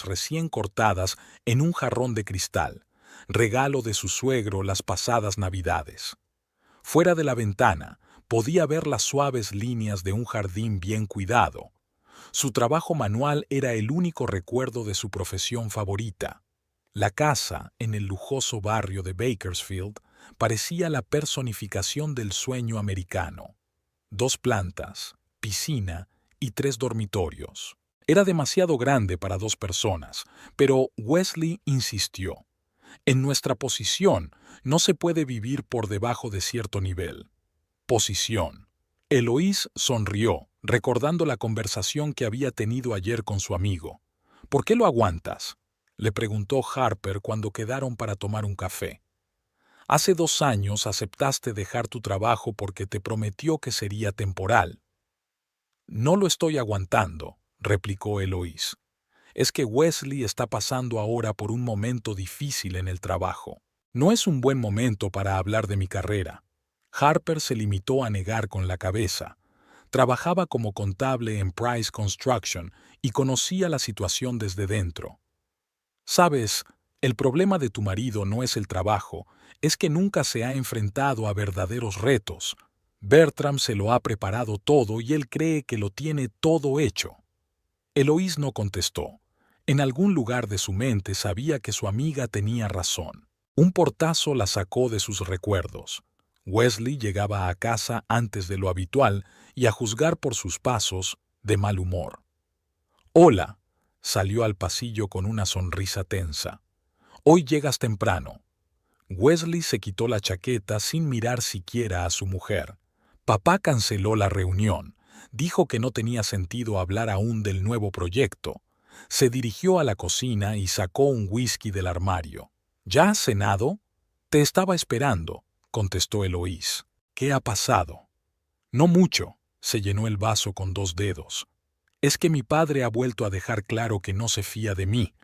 recién cortadas en un jarrón de cristal, regalo de su suegro las pasadas Navidades. Fuera de la ventana, podía ver las suaves líneas de un jardín bien cuidado. Su trabajo manual era el único recuerdo de su profesión favorita. La casa, en el lujoso barrio de Bakersfield, parecía la personificación del sueño americano. 2 plantas, piscina y 3 dormitorios. Era demasiado grande para 2 personas, pero Wesley insistió. En nuestra posición no se puede vivir por debajo de cierto nivel. Posición. Eloise sonrió, recordando la conversación que había tenido ayer con su amigo. ¿Por qué lo aguantas?, le preguntó Harper cuando quedaron para tomar un café. Hace 2 años aceptaste dejar tu trabajo porque te prometió que sería temporal. No lo estoy aguantando, replicó Eloise. Es que Wesley está pasando ahora por un momento difícil en el trabajo. No es un buen momento para hablar de mi carrera. Harper se limitó a negar con la cabeza. Trabajaba como contable en Price Construction y conocía la situación desde dentro. Sabes, el problema de tu marido no es el trabajo, es que nunca se ha enfrentado a verdaderos retos. Bertram se lo ha preparado todo y él cree que lo tiene todo hecho. Eloise no contestó. En algún lugar de su mente sabía que su amiga tenía razón. Un portazo la sacó de sus recuerdos. Wesley llegaba a casa antes de lo habitual y, a juzgar por sus pasos, de mal humor. «Hola», salió al pasillo con una sonrisa tensa. «Hoy llegas temprano». Wesley se quitó la chaqueta sin mirar siquiera a su mujer. Papá canceló la reunión. Dijo que no tenía sentido hablar aún del nuevo proyecto. Se dirigió a la cocina y sacó un whisky del armario. «¿Ya has cenado?» «Te estaba esperando», contestó Eloise. «¿Qué ha pasado?» «No mucho», se llenó el vaso con 2 dedos. «Es que mi padre ha vuelto a dejar claro que no se fía de mí.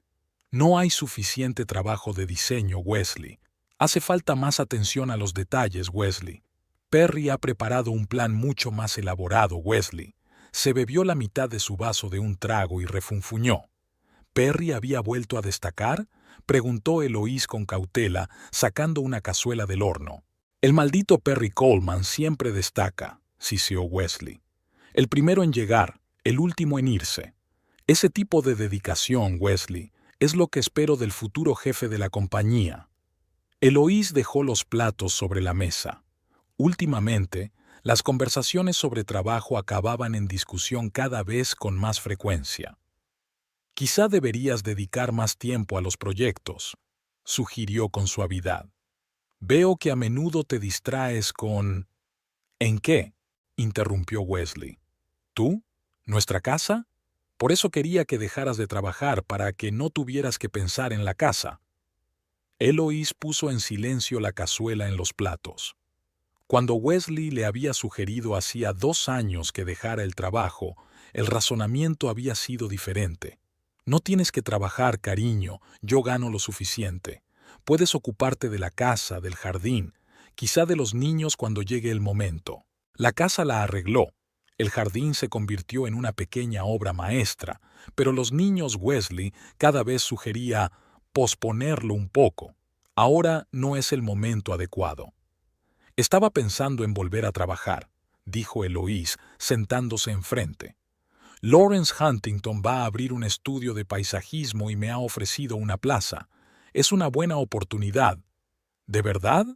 No hay suficiente trabajo de diseño, Wesley. Hace falta más atención a los detalles, Wesley. Perry ha preparado un plan mucho más elaborado, Wesley». Se bebió la mitad de su vaso de un trago y refunfuñó. «¿Perry había vuelto a destacar?», preguntó Eloise con cautela, sacando una cazuela del horno. «El maldito Perry Coleman siempre destaca», siseó Wesley. «El primero en llegar, el último en irse. Ese tipo de dedicación, Wesley, es lo que espero del futuro jefe de la compañía». Eloise dejó los platos sobre la mesa. Últimamente, las conversaciones sobre trabajo acababan en discusión cada vez con más frecuencia. «Quizá deberías dedicar más tiempo a los proyectos», sugirió con suavidad. «Veo que a menudo te distraes con...» «¿En qué?», interrumpió Wesley. «¿Tú? ¿Nuestra casa? Por eso quería que dejaras de trabajar para que no tuvieras que pensar en la casa». Eloise puso en silencio la cazuela en los platos. Cuando Wesley le había sugerido hacía 2 años que dejara el trabajo, el razonamiento había sido diferente. «No tienes que trabajar, cariño, yo gano lo suficiente. Puedes ocuparte de la casa, del jardín, quizá de los niños cuando llegue el momento». La casa la arregló. El jardín se convirtió en una pequeña obra maestra, pero los niños, Wesley cada vez sugería posponerlo un poco. Ahora no es el momento adecuado. «Estaba pensando en volver a trabajar», dijo Eloise, sentándose enfrente. «Lawrence Huntington va a abrir un estudio de paisajismo y me ha ofrecido una plaza. Es una buena oportunidad». «¿De verdad?».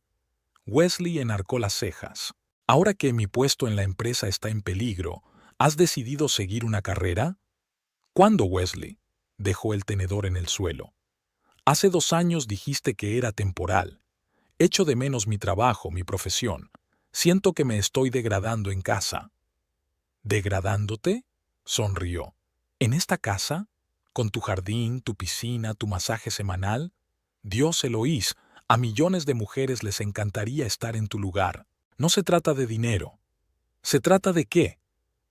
Wesley enarcó las cejas. «Ahora que mi puesto en la empresa está en peligro, ¿has decidido seguir una carrera?». «¿Cuándo, Wesley?». Dejó el tenedor en el suelo. «Hace 2 años dijiste que era temporal. Echo de menos mi trabajo, mi profesión. Siento que me estoy degradando en casa». «¿Degradándote?», sonrió. «¿En esta casa? ¿Con tu jardín, tu piscina, tu masaje semanal? Dios, Eloise, a millones de mujeres les encantaría estar en tu lugar. No se trata de dinero». «¿Se trata de qué?».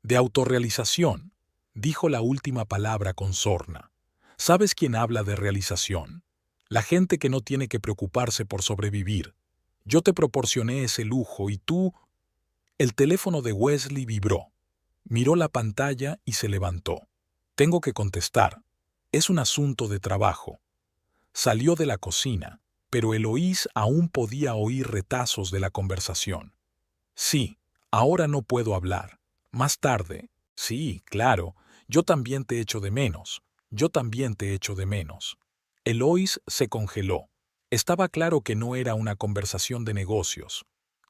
«De autorrealización», dijo la última palabra con sorna. «¿Sabes quién habla de realización? La gente que no tiene que preocuparse por sobrevivir. Yo te proporcioné ese lujo y tú...». El teléfono de Wesley vibró. Miró la pantalla y se levantó. «Tengo que contestar». Es un asunto de trabajo. Salió de la cocina, pero Eloís aún podía oír retazos de la conversación. Sí, ahora no puedo hablar. Más tarde. Sí, claro, yo también te echo de menos. Yo también te echo de menos. Eloís se congeló. Estaba claro que no era una conversación de negocios.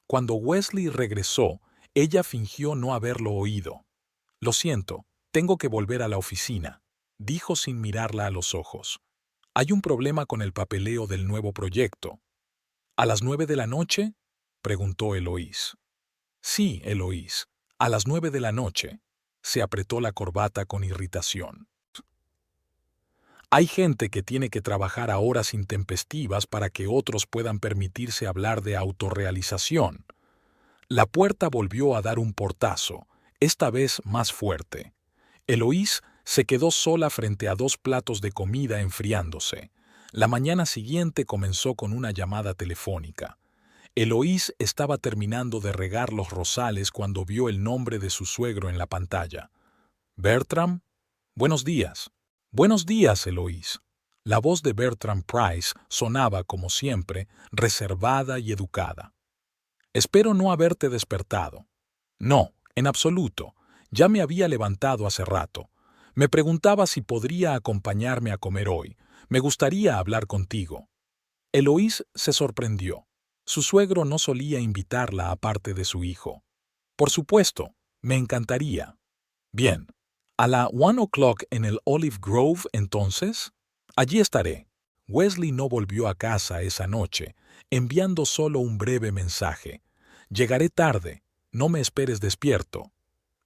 Cuando Wesley regresó, ella fingió no haberlo oído. Lo siento, tengo que volver a la oficina, dijo sin mirarla a los ojos. Hay un problema con el papeleo del nuevo proyecto. ¿A las 9 de la noche? Preguntó Eloís. Sí, Eloís, a las 9 de la noche. Se apretó la corbata con irritación. Hay gente que tiene que trabajar a horas intempestivas para que otros puedan permitirse hablar de autorrealización. La puerta volvió a dar un portazo, esta vez más fuerte. Eloís se quedó sola frente a 2 platos de comida enfriándose. La mañana siguiente comenzó con una llamada telefónica. Eloís estaba terminando de regar los rosales cuando vio el nombre de su suegro en la pantalla. «Bertram, buenos días». «Buenos días, Eloís». La voz de Bertram Price sonaba, como siempre, reservada y educada. «Espero no haberte despertado». «No, en absoluto. Ya me había levantado hace rato. Me preguntaba si podría acompañarme a comer hoy. Me gustaría hablar contigo». Eloís se sorprendió. Su suegro no solía invitarla aparte de su hijo. «Por supuesto, me encantaría». «Bien. ¿A la 1 o'clock en el Olive Grove, entonces?» «Allí estaré». Wesley no volvió a casa esa noche, enviando solo un breve mensaje. «Llegaré tarde. No me esperes despierto».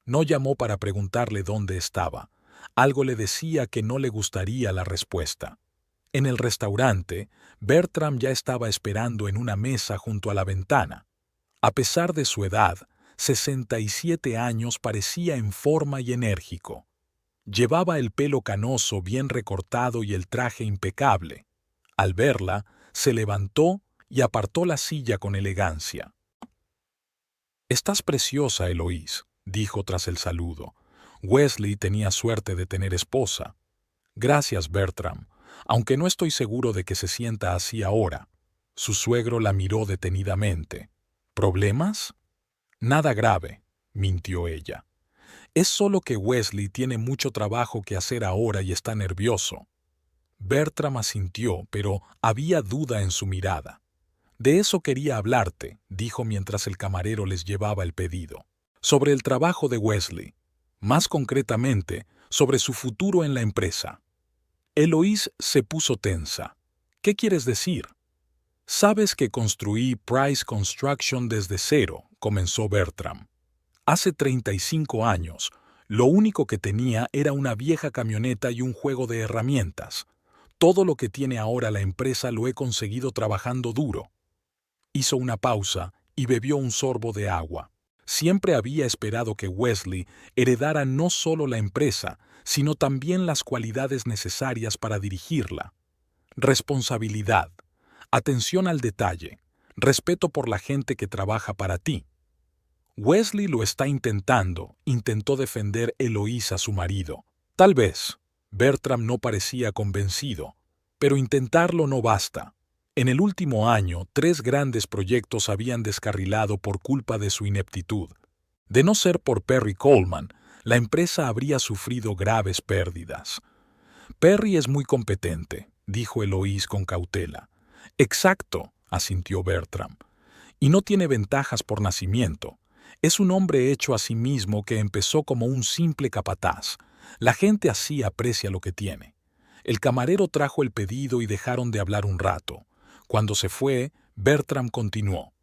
No llamó para preguntarle dónde estaba. Algo le decía que no le gustaría la respuesta. En el restaurante, Bertram ya estaba esperando en una mesa junto a la ventana. A pesar de su edad, 67 años, parecía en forma y enérgico. Llevaba el pelo canoso bien recortado y el traje impecable. Al verla, se levantó y apartó la silla con elegancia. «Estás preciosa, Eloís», dijo tras el saludo. Wesley tenía suerte de tener esposa. «Gracias, Bertram, aunque no estoy seguro de que se sienta así ahora». Su suegro la miró detenidamente. «¿Problemas?» «Nada grave», mintió ella. «Es solo que Wesley tiene mucho trabajo que hacer ahora y está nervioso». Bertram asintió, pero había duda en su mirada. «De eso quería hablarte», dijo mientras el camarero les llevaba el pedido. «Sobre el trabajo de Wesley. Más concretamente, sobre su futuro en la empresa». Eloís se puso tensa. «¿Qué quieres decir?» «Sabes que construí Price Construction desde cero», comenzó Bertram. «Hace 35 años, lo único que tenía era una vieja camioneta y un juego de herramientas. Todo lo que tiene ahora la empresa lo he conseguido trabajando duro». Hizo una pausa y bebió un sorbo de agua. Siempre había esperado que Wesley heredara no solo la empresa, sino también las cualidades necesarias para dirigirla. Responsabilidad, atención al detalle, respeto por la gente que trabaja para ti. Wesley lo está intentando, intentó defender Eloís a su marido. Tal vez. Bertram no parecía convencido, pero intentarlo no basta. En el último año, 3 grandes proyectos habían descarrilado por culpa de su ineptitud. De no ser por Perry Coleman, la empresa habría sufrido graves pérdidas. «Perry es muy competente», dijo Eloís con cautela. «Exacto», asintió Bertram. «Y no tiene ventajas por nacimiento. Es un hombre hecho a sí mismo que empezó como un simple capataz. La gente así aprecia lo que tiene». El camarero trajo el pedido y dejaron de hablar un rato. Cuando se fue, Bertram continuó.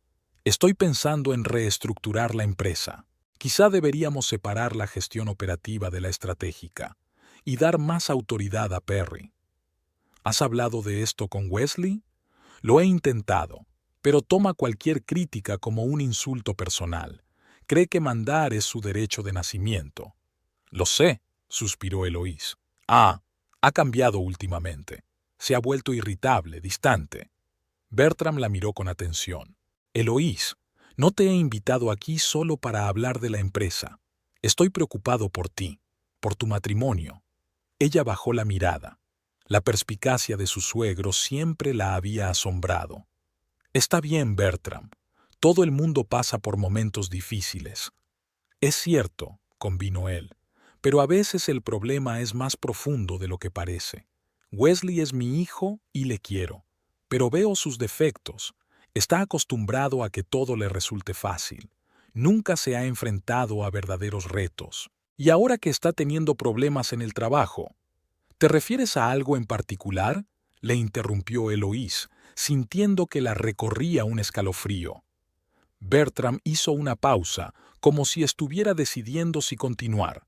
«Estoy pensando en reestructurar la empresa. Quizá deberíamos separar la gestión operativa de la estratégica y dar más autoridad a Perry». «¿Has hablado de esto con Wesley?» «Lo he intentado, pero toma cualquier crítica como un insulto personal. Cree que mandar es su derecho de nacimiento». «Lo sé», suspiró Eloís. «Ah, ha cambiado últimamente. Se ha vuelto irritable, distante». Bertram la miró con atención. «Eloís, no te he invitado aquí solo para hablar de la empresa. Estoy preocupado por ti, por tu matrimonio». Ella bajó la mirada. La perspicacia de su suegro siempre la había asombrado. Está bien, Bertram. Todo el mundo pasa por momentos difíciles. Es cierto, convino él, pero a veces el problema es más profundo de lo que parece. Wesley es mi hijo y le quiero, pero veo sus defectos. Está acostumbrado a que todo le resulte fácil. Nunca se ha enfrentado a verdaderos retos. Y ahora que está teniendo problemas en el trabajo, ¿te refieres a algo en particular?, le interrumpió Eloís, sintiendo que la recorría un escalofrío. Bertram hizo una pausa, como si estuviera decidiendo si continuar.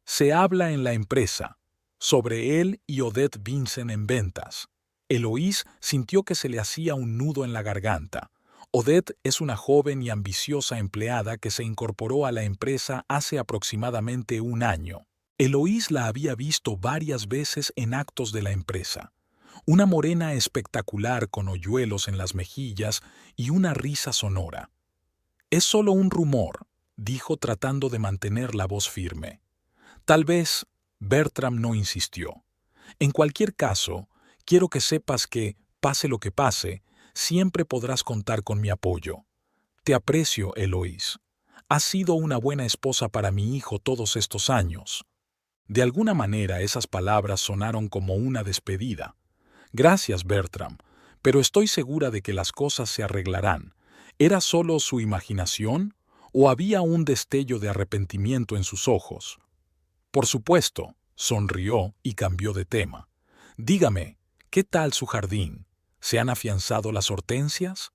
Se habla en la empresa, sobre él y Odette Vincent en ventas. Eloís sintió que se le hacía un nudo en la garganta. Odette es una joven y ambiciosa empleada que se incorporó a la empresa hace aproximadamente un año. Eloís la había visto varias veces en actos de la empresa. Una morena espectacular con hoyuelos en las mejillas y una risa sonora. «Es solo un rumor», dijo tratando de mantener la voz firme. Tal vez Bertram no insistió. «En cualquier caso, quiero que sepas que, pase lo que pase, siempre podrás contar con mi apoyo. Te aprecio, Eloís. Has sido una buena esposa para mi hijo todos estos años». De alguna manera esas palabras sonaron como una despedida. «Gracias, Bertram, pero estoy segura de que las cosas se arreglarán». ¿Era solo su imaginación o había un destello de arrepentimiento en sus ojos? Por supuesto, sonrió y cambió de tema. «Dígame, ¿qué tal su jardín? ¿Se han afianzado las hortensias?»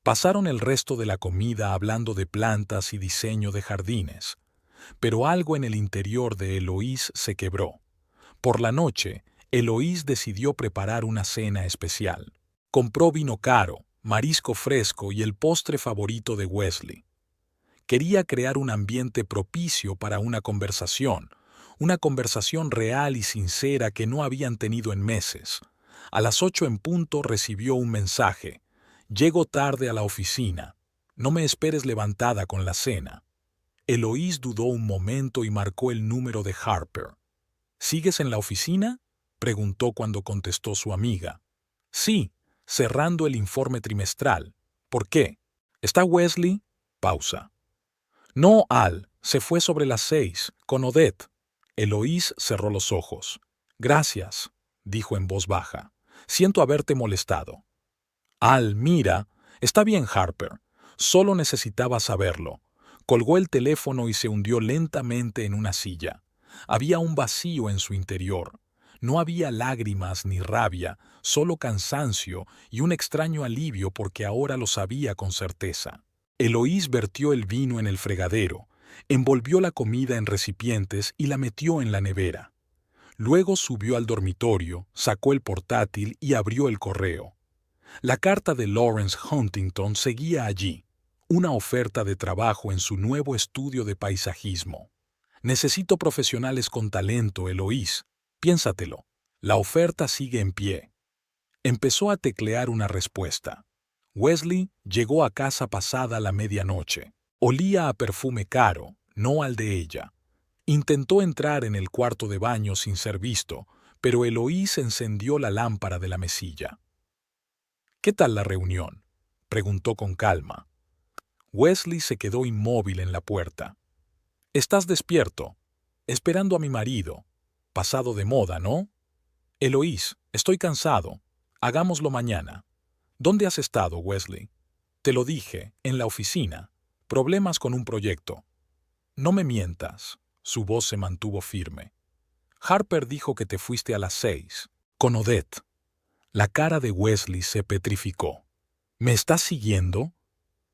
Pasaron el resto de la comida hablando de plantas y diseño de jardines. Pero algo en el interior de Eloís se quebró. Por la noche, Eloís decidió preparar una cena especial. Compró vino caro, marisco fresco y el postre favorito de Wesley. Quería crear un ambiente propicio para una conversación real y sincera que no habían tenido en meses. A las 8 en punto recibió un mensaje. «Llego tarde a la oficina. No me esperes levantada con la cena». Eloís dudó un momento y marcó el número de Harper. «¿Sigues en la oficina?», preguntó cuando contestó su amiga. «Sí, cerrando el informe trimestral». «¿Por qué? ¿Está Wesley?» Pausa. «No, Al, se fue sobre las 6, con Odette». Eloís cerró los ojos. «Gracias», dijo en voz baja. «Siento haberte molestado». «Al, mira, está bien, Harper. Solo necesitaba saberlo». Colgó el teléfono y se hundió lentamente en una silla. Había un vacío en su interior. No había lágrimas ni rabia, solo cansancio y un extraño alivio porque ahora lo sabía con certeza. Eloís vertió el vino en el fregadero, envolvió la comida en recipientes y la metió en la nevera. Luego subió al dormitorio, sacó el portátil y abrió el correo. La carta de Lawrence Huntington seguía allí. Una oferta de trabajo en su nuevo estudio de paisajismo. «Necesito profesionales con talento, Eloís. Piénsatelo. La oferta sigue en pie». Empezó a teclear una respuesta. Wesley llegó a casa pasada la medianoche. Olía a perfume caro, no al de ella. Intentó entrar en el cuarto de baño sin ser visto, pero Eloís encendió la lámpara de la mesilla. «¿Qué tal la reunión?», preguntó con calma. Wesley se quedó inmóvil en la puerta. «¿Estás despierto? Esperando a mi marido. Pasado de moda, ¿no?» «Eloís, estoy cansado. Hagámoslo mañana». «¿Dónde has estado, Wesley?» «Te lo dije, en la oficina. Problemas con un proyecto». «No me mientas». Su voz se mantuvo firme. «Harper dijo que te fuiste a las 6, con Odette». La cara de Wesley se petrificó. «¿Me estás siguiendo?»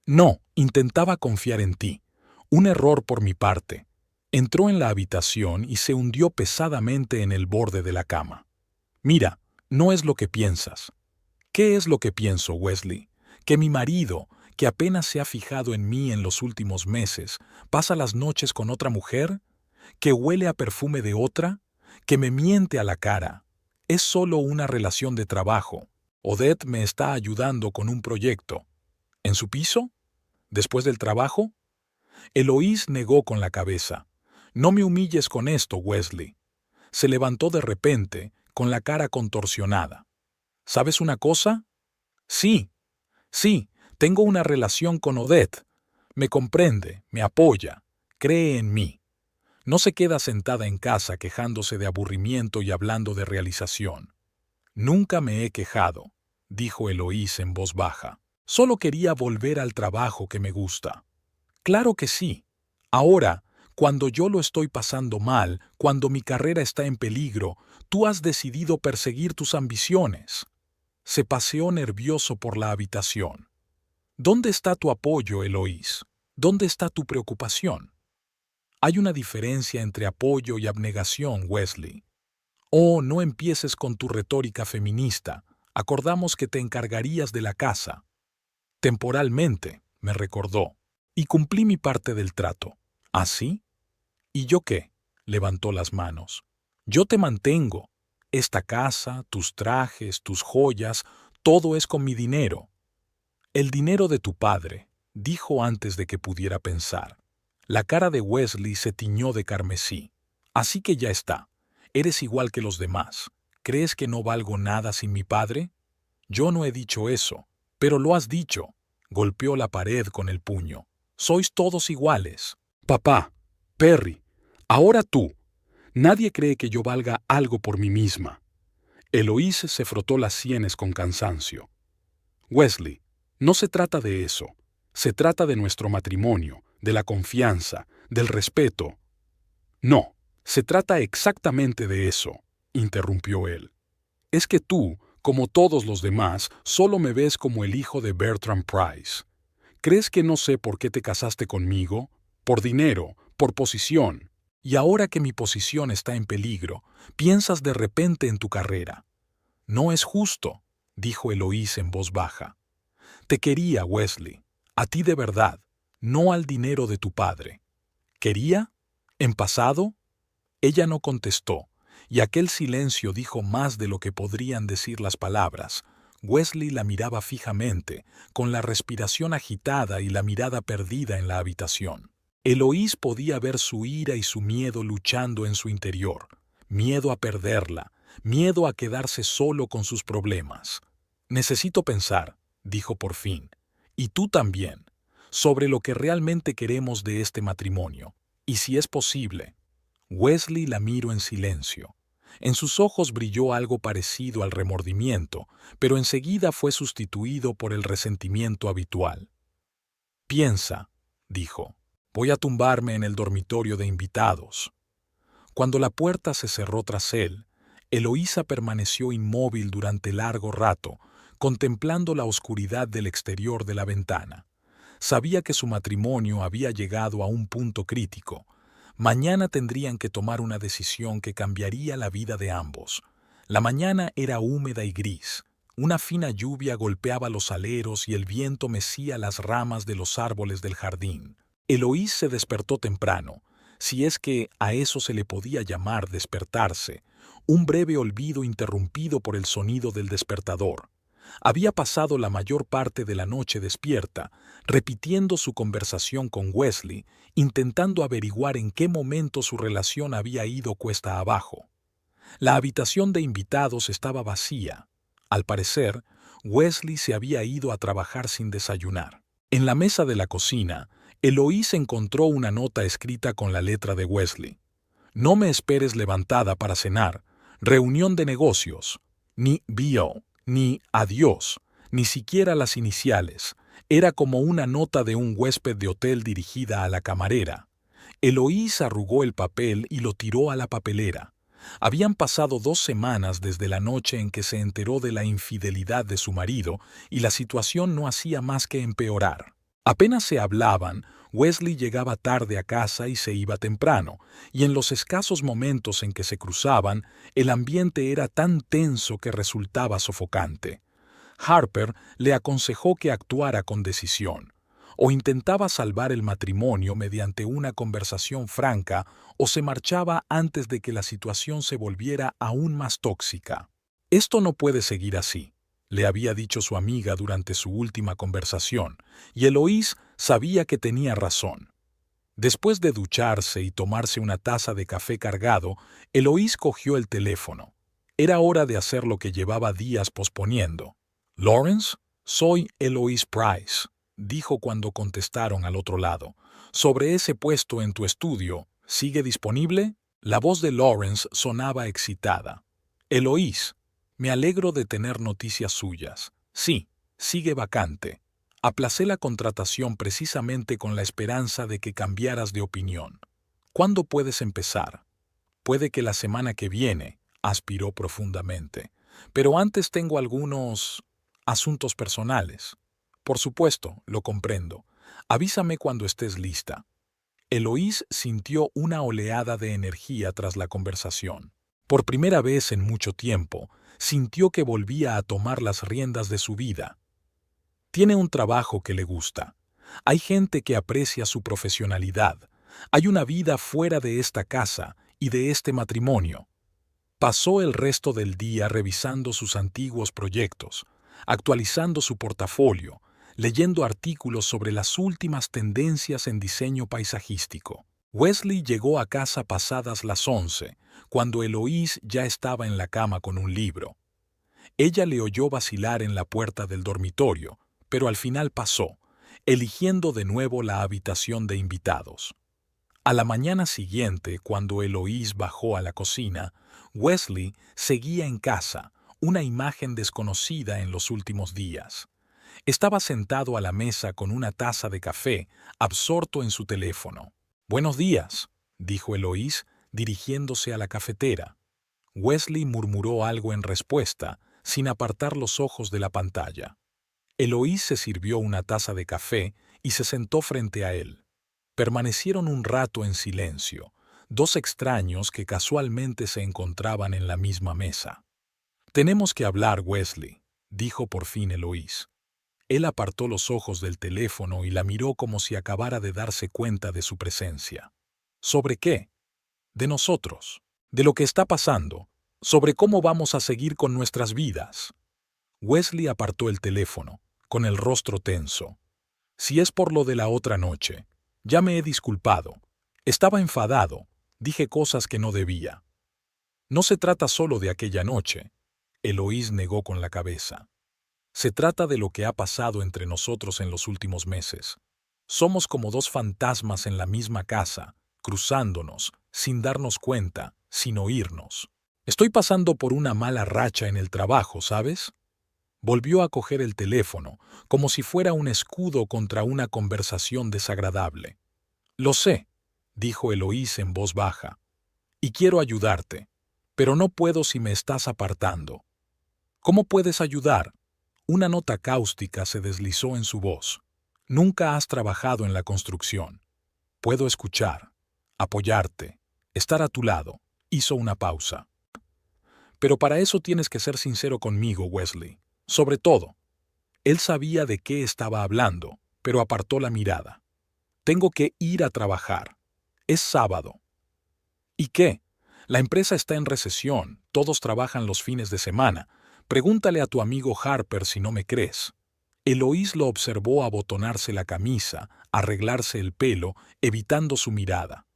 «No, intentaba confiar en ti. Un error por mi parte». Entró en la habitación y se hundió pesadamente en el borde de la cama. «Mira, no es lo que piensas». «¿Qué es lo que pienso, Wesley? Que mi marido, que apenas se ha fijado en mí en los últimos meses, pasa las noches con otra mujer, que huele a perfume de otra, que me miente a la cara. Es solo una relación de trabajo. Odette me está ayudando con un proyecto. ¿En su piso? ¿Después del trabajo?» Eloís negó con la cabeza. «No me humilles con esto, Wesley». Se levantó de repente, con la cara contorsionada. ¿Sabes una cosa? Sí, sí, tengo una relación con Odette. Me comprende, me apoya, cree en mí. No se queda sentada en casa quejándose de aburrimiento y hablando de realización. Nunca me he quejado, dijo Eloís en voz baja. Solo quería volver al trabajo que me gusta. Claro que sí. Ahora, cuando yo lo estoy pasando mal, cuando mi carrera está en peligro, tú has decidido perseguir tus ambiciones. Se paseó nervioso por la habitación. ¿Dónde está tu apoyo, Eloís? ¿Dónde está tu preocupación? Hay una diferencia entre apoyo y abnegación, Wesley. Oh, no empieces con tu retórica feminista. Acordamos que te encargarías de la casa. Temporalmente, me recordó, y cumplí mi parte del trato. ¿Ah, sí? ¿Y yo qué? Levantó las manos. Yo te mantengo. Esta casa, tus trajes, tus joyas, todo es con mi dinero. El dinero de tu padre, dijo antes de que pudiera pensar. La cara de Wesley se tiñó de carmesí. Así que ya está. Eres igual que los demás. ¿Crees que no valgo nada sin mi padre? Yo no he dicho eso, pero lo has dicho. Golpeó la pared con el puño. Sois todos iguales. Papá, Perry, ahora tú. Nadie cree que yo valga algo por mí misma. Eloís se frotó las sienes con cansancio. Wesley, no se trata de eso. Se trata de nuestro matrimonio, de la confianza, del respeto. No, se trata exactamente de eso, interrumpió él. Es que tú, como todos los demás, solo me ves como el hijo de Bertram Price. ¿Crees que no sé por qué te casaste conmigo? Por dinero, por posición. Y ahora que mi posición está en peligro, piensas de repente en tu carrera. No es justo, dijo Eloís en voz baja. Te quería, Wesley, a ti de verdad, no al dinero de tu padre. ¿Quería? ¿En pasado? Ella no contestó, y aquel silencio dijo más de lo que podrían decir las palabras. Wesley la miraba fijamente, con la respiración agitada y la mirada perdida en la habitación. Eloís podía ver su ira y su miedo luchando en su interior, miedo a perderla, miedo a quedarse solo con sus problemas. Necesito pensar, dijo por fin, y tú también, sobre lo que realmente queremos de este matrimonio, y si es posible. Wesley la miró en silencio. En sus ojos brilló algo parecido al remordimiento, pero enseguida fue sustituido por el resentimiento habitual. Piensa, dijo, voy a tumbarme en el dormitorio de invitados. Cuando la puerta se cerró tras él, Eloísa permaneció inmóvil durante largo rato, contemplando la oscuridad del exterior de la ventana. Sabía que su matrimonio había llegado a un punto crítico. Mañana tendrían que tomar una decisión que cambiaría la vida de ambos. La mañana era húmeda y gris. Una fina lluvia golpeaba los aleros y el viento mecía las ramas de los árboles del jardín. Eloís se despertó temprano, si es que a eso se le podía llamar despertarse, un breve olvido interrumpido por el sonido del despertador. Había pasado la mayor parte de la noche despierta, repitiendo su conversación con Wesley, intentando averiguar en qué momento su relación había ido cuesta abajo. La habitación de invitados estaba vacía. Al parecer, Wesley se había ido a trabajar sin desayunar. En la mesa de la cocina, Eloís encontró una nota escrita con la letra de Wesley. No me esperes levantada para cenar. Reunión de negocios. Ni bio, ni adiós, ni siquiera las iniciales. Era como una nota de un huésped de hotel dirigida a la camarera. Eloís arrugó el papel y lo tiró a la papelera. Habían pasado 2 semanas desde la noche en que se enteró de la infidelidad de su marido y la situación no hacía más que empeorar. Apenas se hablaban, Wesley llegaba tarde a casa y se iba temprano, y en los escasos momentos en que se cruzaban, el ambiente era tan tenso que resultaba sofocante. Harper le aconsejó que actuara con decisión. O intentaba salvar el matrimonio mediante una conversación franca, o se marchaba antes de que la situación se volviera aún más tóxica. Esto no puede seguir así, le había dicho su amiga durante su última conversación, y Eloís sabía que tenía razón. Después de ducharse y tomarse una taza de café cargado, Eloís cogió el teléfono. Era hora de hacer lo que llevaba días posponiendo. «Lawrence, soy Eloise Price», dijo cuando contestaron al otro lado. «Sobre ese puesto en tu estudio, ¿sigue disponible?» La voz de Lawrence sonaba excitada. «Eloise, me alegro de tener noticias suyas. Sí, sigue vacante. Aplacé la contratación precisamente con la esperanza de que cambiaras de opinión. ¿Cuándo puedes empezar?» «Puede que la semana que viene», aspiró profundamente. «Pero antes tengo algunos asuntos personales». «Por supuesto, lo comprendo. Avísame cuando estés lista». Eloise sintió una oleada de energía tras la conversación. Por primera vez en mucho tiempo, sintió que volvía a tomar las riendas de su vida. Tiene un trabajo que le gusta. Hay gente que aprecia su profesionalidad. Hay una vida fuera de esta casa y de este matrimonio. Pasó el resto del día revisando sus antiguos proyectos, actualizando su portafolio, leyendo artículos sobre las últimas tendencias en diseño paisajístico. Wesley llegó a casa pasadas las 11, cuando Eloise ya estaba en la cama con un libro. Ella le oyó vacilar en la puerta del dormitorio, pero al final pasó, eligiendo de nuevo la habitación de invitados. A la mañana siguiente, cuando Eloise bajó a la cocina, Wesley seguía en casa, una imagen desconocida en los últimos días. Estaba sentado a la mesa con una taza de café, absorto en su teléfono. «Buenos días», dijo Eloise, dirigiéndose a la cafetera. Wesley murmuró algo en respuesta, sin apartar los ojos de la pantalla. Eloise se sirvió una taza de café y se sentó frente a él. Permanecieron un rato en silencio, dos extraños que casualmente se encontraban en la misma mesa. «Tenemos que hablar, Wesley», dijo por fin Eloise. Él apartó los ojos del teléfono y la miró como si acabara de darse cuenta de su presencia. «¿Sobre qué?» «De nosotros, de lo que está pasando, sobre cómo vamos a seguir con nuestras vidas». Wesley apartó el teléfono, con el rostro tenso. «Si es por lo de la otra noche, ya me he disculpado. Estaba enfadado, dije cosas que no debía». «No se trata solo de aquella noche», Eloise negó con la cabeza. «Se trata de lo que ha pasado entre nosotros en los últimos meses. Somos como dos fantasmas en la misma casa, cruzándonos, sin darnos cuenta, sin oírnos. Estoy pasando por una mala racha en el trabajo, ¿sabes?» Volvió a coger el teléfono, como si fuera un escudo contra una conversación desagradable. «Lo sé», dijo Eloise en voz baja, «y quiero ayudarte, pero no puedo si me estás apartando». «¿Cómo puedes ayudar?» Una nota cáustica se deslizó en su voz. «Nunca has trabajado en la construcción. Puedo escuchar, apoyarte, estar a tu lado». Hizo una pausa. «Pero para eso tienes que ser sincero conmigo, Wesley. Sobre todo». Él sabía de qué estaba hablando, pero apartó la mirada. «Tengo que ir a trabajar. Es sábado». «¿Y qué? La empresa está en recesión, todos trabajan los fines de semana. Pregúntale a tu amigo Harper si no me crees». Eloise lo observó abotonarse la camisa, arreglarse el pelo, evitando su mirada.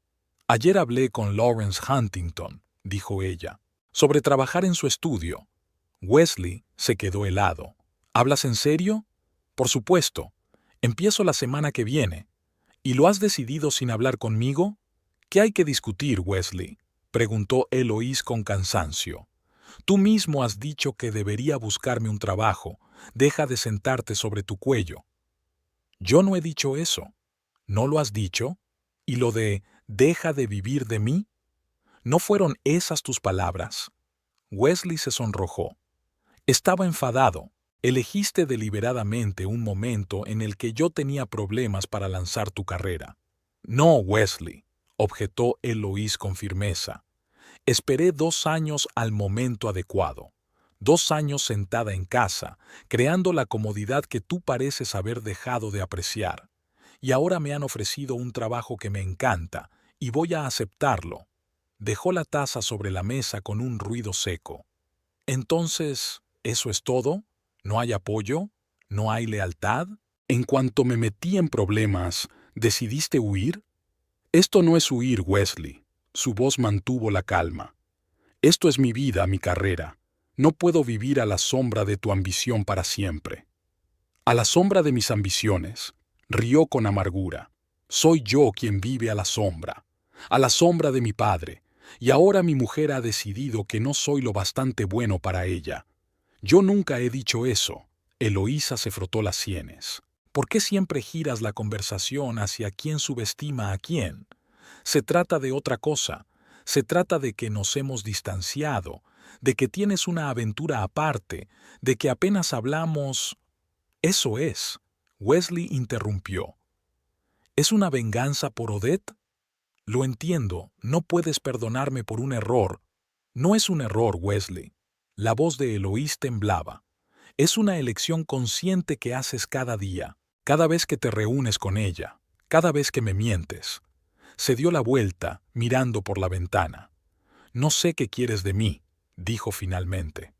«Ayer hablé con Lawrence Huntington», dijo ella, «sobre trabajar en su estudio». Wesley se quedó helado. «¿Hablas en serio?» «Por supuesto. Empiezo la semana que viene». «¿Y lo has decidido sin hablar conmigo?» «¿Qué hay que discutir, Wesley?», preguntó Eloise con cansancio. «Tú mismo has dicho que debería buscarme un trabajo. Deja de sentarte sobre tu cuello». «Yo no he dicho eso». «¿No lo has dicho? ¿Y lo de deja de vivir de mí? ¿No fueron esas tus palabras?» Wesley se sonrojó. «Estaba enfadado. Elegiste deliberadamente un momento en el que yo tenía problemas para lanzar tu carrera». «No, Wesley», objetó Eloise con firmeza. «Esperé 2 años al momento adecuado. 2 años sentada en casa, creando la comodidad que tú pareces haber dejado de apreciar. Y ahora me han ofrecido un trabajo que me encanta, y voy a aceptarlo». Dejó la taza sobre la mesa con un ruido seco. «Entonces, ¿eso es todo? ¿No hay apoyo? ¿No hay lealtad? En cuanto me metí en problemas, ¿decidiste huir?» «Esto no es huir, Wesley». Su voz mantuvo la calma. Esto es mi vida, mi carrera. No puedo vivir a la sombra de tu ambición para siempre. A la sombra de mis ambiciones, rió con amargura. Soy yo quien vive a la sombra de mi padre, y ahora mi mujer ha decidido que no soy lo bastante bueno para ella. Yo nunca he dicho eso. Eloísa se frotó las sienes. ¿Por qué siempre giras la conversación hacia quién subestima a quién? Se trata de otra cosa. Se trata de que nos hemos distanciado, de que tienes una aventura aparte, de que apenas hablamos. Eso es. Wesley interrumpió. ¿Es una venganza por Odette? Lo entiendo, no puedes perdonarme por un error. No es un error, Wesley. La voz de Eloís temblaba. Es una elección consciente que haces cada día, cada vez que te reúnes con ella, cada vez que me mientes. Se dio la vuelta, mirando por la ventana. No sé qué quieres de mí, dijo finalmente.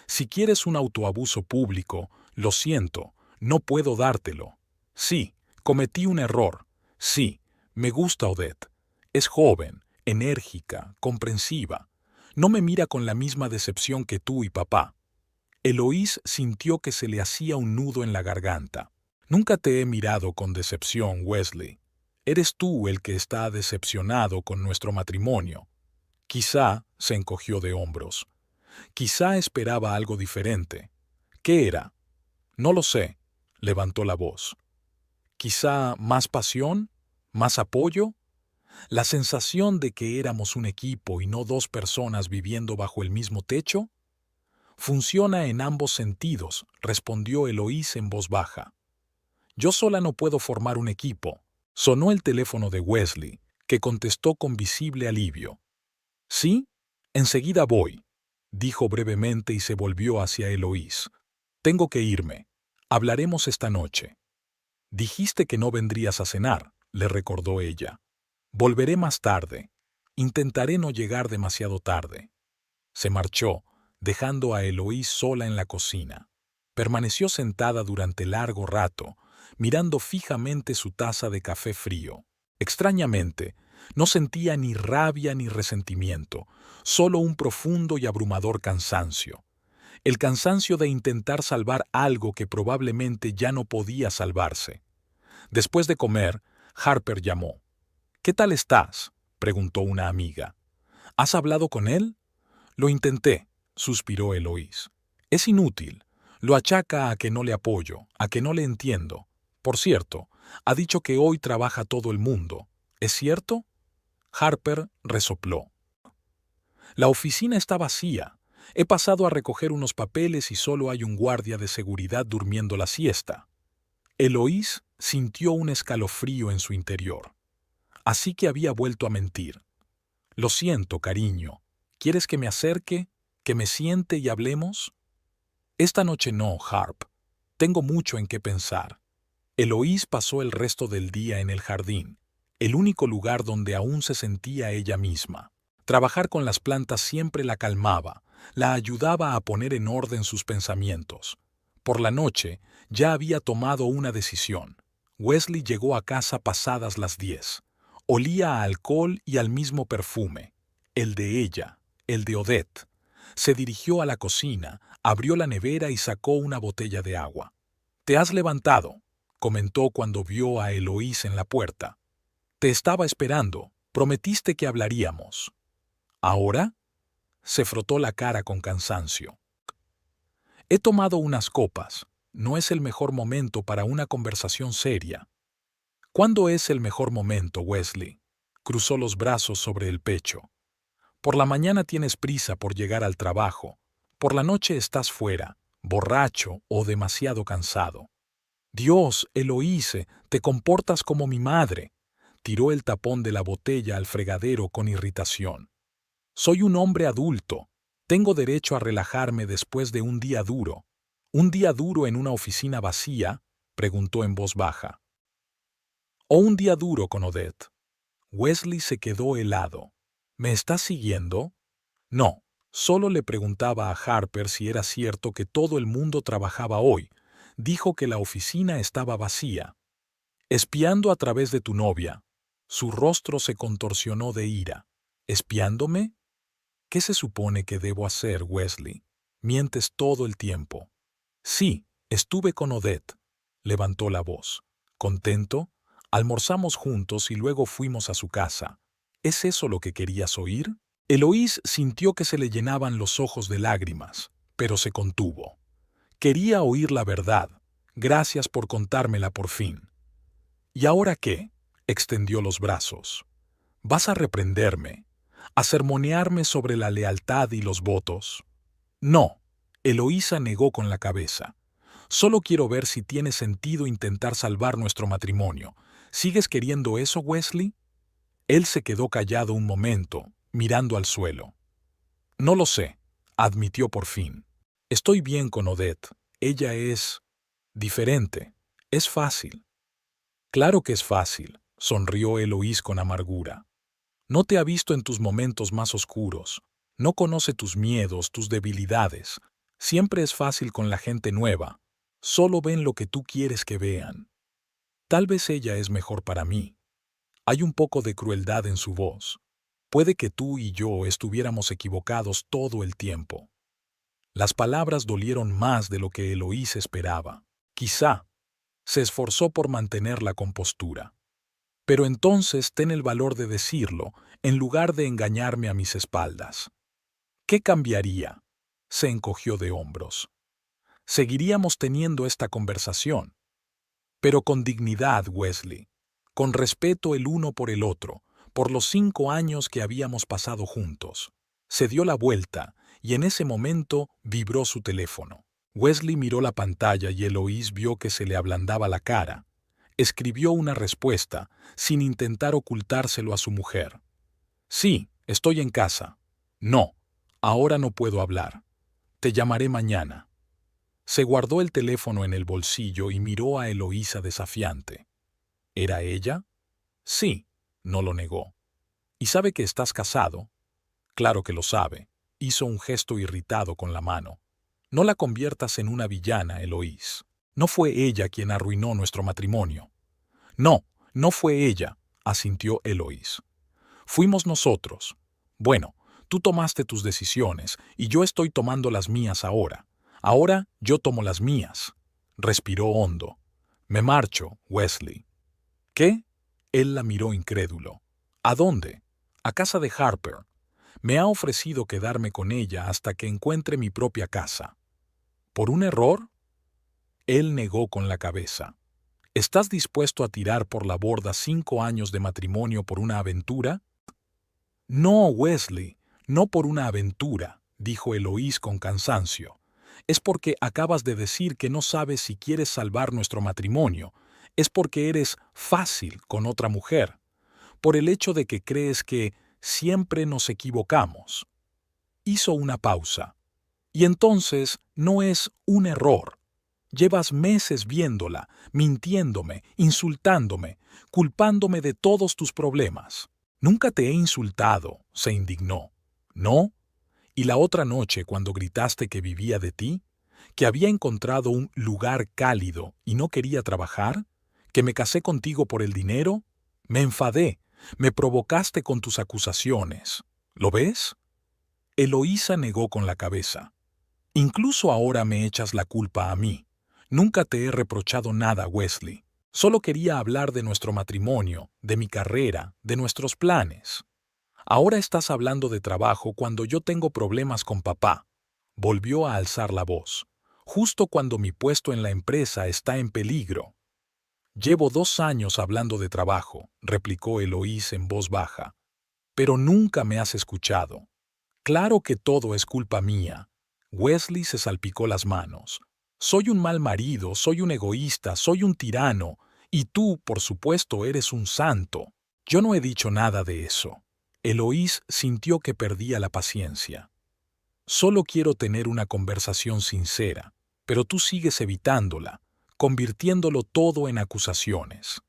Si quieres un autoabuso público, lo siento, no puedo dártelo. Sí, cometí un error. Sí, me gusta Odette. Es joven, enérgica, comprensiva. No me mira con la misma decepción que tú y papá. Eloís sintió que se le hacía un nudo en la garganta. Nunca te he mirado con decepción, Wesley. Eres tú el que está decepcionado con nuestro matrimonio. Quizá se encogió de hombros. Quizá esperaba algo diferente. ¿Qué era? No lo sé, levantó la voz. Quizá más pasión, más apoyo. La sensación de que éramos un equipo y no dos personas viviendo bajo el mismo techo. Funciona en ambos sentidos, respondió Eloís en voz baja. Yo sola no puedo formar un equipo. Sonó el teléfono de Wesley, que contestó con visible alivio. ¿Sí? Enseguida voy, dijo brevemente y se volvió hacia Eloís. Tengo que irme. Hablaremos esta noche. Dijiste que no vendrías a cenar, le recordó ella. Volveré más tarde. Intentaré no llegar demasiado tarde. Se marchó, dejando a Eloís sola en la cocina. Permaneció sentada durante largo rato, mirando fijamente su taza de café frío. Extrañamente, no sentía ni rabia ni resentimiento, solo un profundo y abrumador cansancio. El cansancio de intentar salvar algo que probablemente ya no podía salvarse. Después de comer, Harper llamó. «¿Qué tal estás?», preguntó una amiga. «¿Has hablado con él?». «Lo intenté», suspiró Eloís. «Es inútil. Lo achaca a que no le apoyo, a que no le entiendo. Por cierto, ha dicho que hoy trabaja todo el mundo. ¿Es cierto?». Harper resopló. «La oficina está vacía. He pasado a recoger unos papeles y solo hay un guardia de seguridad durmiendo la siesta». Eloís sintió un escalofrío en su interior. Así que había vuelto a mentir. «Lo siento, cariño. ¿Quieres que me acerque? ¿Que me siente y hablemos?». «Esta noche no, Harp. Tengo mucho en qué pensar». Eloís pasó el resto del día en el jardín, el único lugar donde aún se sentía ella misma. Trabajar con las plantas siempre la calmaba, la ayudaba a poner en orden sus pensamientos. Por la noche ya había tomado una decisión. Wesley llegó a casa pasadas las 10. Olía a alcohol y al mismo perfume, el de ella, el de Odette. Se dirigió a la cocina, abrió la nevera y sacó una botella de agua. «Te has levantado», comentó cuando vio a Eloís en la puerta. «Te estaba esperando. Prometiste que hablaríamos». «¿Ahora?». Se frotó la cara con cansancio. «He tomado unas copas. No es el mejor momento para una conversación seria». «¿Cuándo es el mejor momento, Wesley?». Cruzó los brazos sobre el pecho. «Por la mañana tienes prisa por llegar al trabajo. Por la noche estás fuera, borracho o demasiado cansado». «Dios, Eloíse, te comportas como mi madre». Tiró el tapón de la botella al fregadero con irritación. «Soy un hombre adulto. Tengo derecho a relajarme después de un día duro». «¿Un día duro en una oficina vacía?», preguntó en voz baja. «¿O un día duro con Odette?». Wesley se quedó helado. «¿Me estás siguiendo?». «No, solo le preguntaba a Harper si era cierto que todo el mundo trabajaba hoy. Dijo que la oficina estaba vacía». «Espiando a través de tu novia». Su rostro se contorsionó de ira. «¿Espiándome?». ¿Qué se supone que debo hacer, Wesley? Mientes todo el tiempo. Sí, estuve con Odette. Levantó la voz. ¿Contento? Almorzamos juntos y luego fuimos a su casa. ¿Es eso lo que querías oír? Eloís sintió que se le llenaban los ojos de lágrimas, pero se contuvo. Quería oír la verdad. Gracias por contármela por fin. ¿Y ahora qué? Extendió los brazos. ¿Vas a reprenderme? ¿A sermonearme sobre la lealtad y los votos? No, Eloísa negó con la cabeza. Solo quiero ver si tiene sentido intentar salvar nuestro matrimonio. ¿Sigues queriendo eso, Wesley? Él se quedó callado un momento, mirando al suelo. No lo sé, admitió por fin. Estoy bien con Odette. Ella es diferente. Es fácil. Claro que es fácil, sonrió Eloís con amargura. No te ha visto en tus momentos más oscuros. No conoce tus miedos, tus debilidades. Siempre es fácil con la gente nueva. Solo ven lo que tú quieres que vean. Tal vez ella es mejor para mí. Hay un poco de crueldad en su voz. Puede que tú y yo estuviéramos equivocados todo el tiempo. Las palabras dolieron más de lo que Eloís esperaba. Quizá se esforzó por mantener la compostura. Pero entonces ten el valor de decirlo en lugar de engañarme a mis espaldas. ¿Qué cambiaría? Se encogió de hombros. Seguiríamos teniendo esta conversación, pero con dignidad, Wesley, con respeto el uno por el otro, por los 5 años que habíamos pasado juntos. Se dio la vuelta y en ese momento vibró su teléfono. Wesley miró la pantalla y Eloís vio que se le ablandaba la cara. Escribió una respuesta, sin intentar ocultárselo a su mujer. Sí, estoy en casa. No, ahora no puedo hablar. Te llamaré mañana. Se guardó el teléfono en el bolsillo y miró a Eloísa desafiante. ¿Era ella? Sí, no lo negó. ¿Y sabe que estás casado? Claro que lo sabe. Hizo un gesto irritado con la mano. No la conviertas en una villana, Eloís. No fue ella quien arruinó nuestro matrimonio. No, no fue ella, asintió Eloís. Fuimos nosotros. Bueno, tú tomaste tus decisiones y yo estoy tomando las mías ahora. Ahora yo tomo las mías. Respiró hondo. Me marcho, Wesley. ¿Qué? Él la miró incrédulo. ¿A dónde? A casa de Harper. Me ha ofrecido quedarme con ella hasta que encuentre mi propia casa. ¿Por un error? Él negó con la cabeza. ¿Estás dispuesto a tirar por la borda 5 años de matrimonio por una aventura? No, Wesley, no por una aventura, dijo Eloís con cansancio. Es porque acabas de decir que no sabes si quieres salvar nuestro matrimonio. Es porque eres fácil con otra mujer. Por el hecho de que crees que siempre nos equivocamos. Hizo una pausa. Y entonces no es un error. Llevas meses viéndola, mintiéndome, insultándome, culpándome de todos tus problemas. Nunca te he insultado, se indignó. ¿No? ¿Y la otra noche cuando gritaste que vivía de ti? ¿Que había encontrado un lugar cálido y no quería trabajar? ¿Que me casé contigo por el dinero? Me enfadé, me provocaste con tus acusaciones. ¿Lo ves? Eloísa negó con la cabeza. Incluso ahora me echas la culpa a mí. Nunca te he reprochado nada, Wesley. Solo quería hablar de nuestro matrimonio, de mi carrera, de nuestros planes. Ahora estás hablando de trabajo cuando yo tengo problemas con papá. Volvió a alzar la voz, justo cuando mi puesto en la empresa está en peligro. Llevo 2 años hablando de trabajo, replicó Eloís en voz baja. Pero nunca me has escuchado. Claro que todo es culpa mía. Wesley se salpicó las manos. Soy un mal marido, soy un egoísta, soy un tirano, y tú, por supuesto, eres un santo. Yo no he dicho nada de eso. Eloís sintió que perdía la paciencia. Solo quiero tener una conversación sincera, pero tú sigues evitándola, convirtiéndolo todo en acusaciones.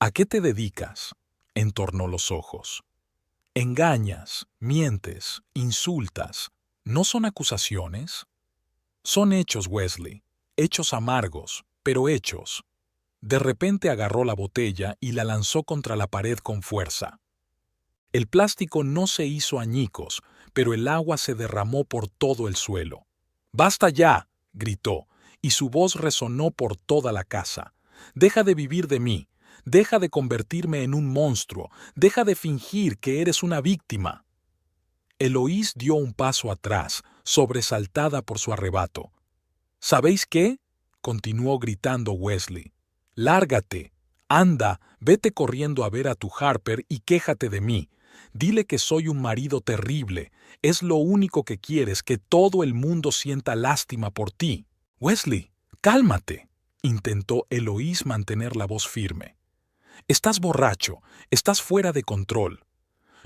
¿A qué te dedicas? Entornó los ojos. Engañas, mientes, insultas. ¿No son acusaciones? Son hechos, Wesley. Hechos amargos, pero hechos. De repente agarró la botella y la lanzó contra la pared con fuerza. El plástico no se hizo añicos, pero el agua se derramó por todo el suelo. ¡Basta ya!, gritó, y su voz resonó por toda la casa. «Deja de vivir de mí. Deja de convertirme en un monstruo. Deja de fingir que eres una víctima». Eloís dio un paso atrás, sobresaltada por su arrebato. «¿Sabéis qué?», continuó gritando Wesley. «Lárgate. Anda, vete corriendo a ver a tu Harper y quéjate de mí. Dile que soy un marido terrible. Es lo único que quieres, que todo el mundo sienta lástima por ti». «Wesley, cálmate», intentó Eloís mantener la voz firme. «Estás borracho, estás fuera de control.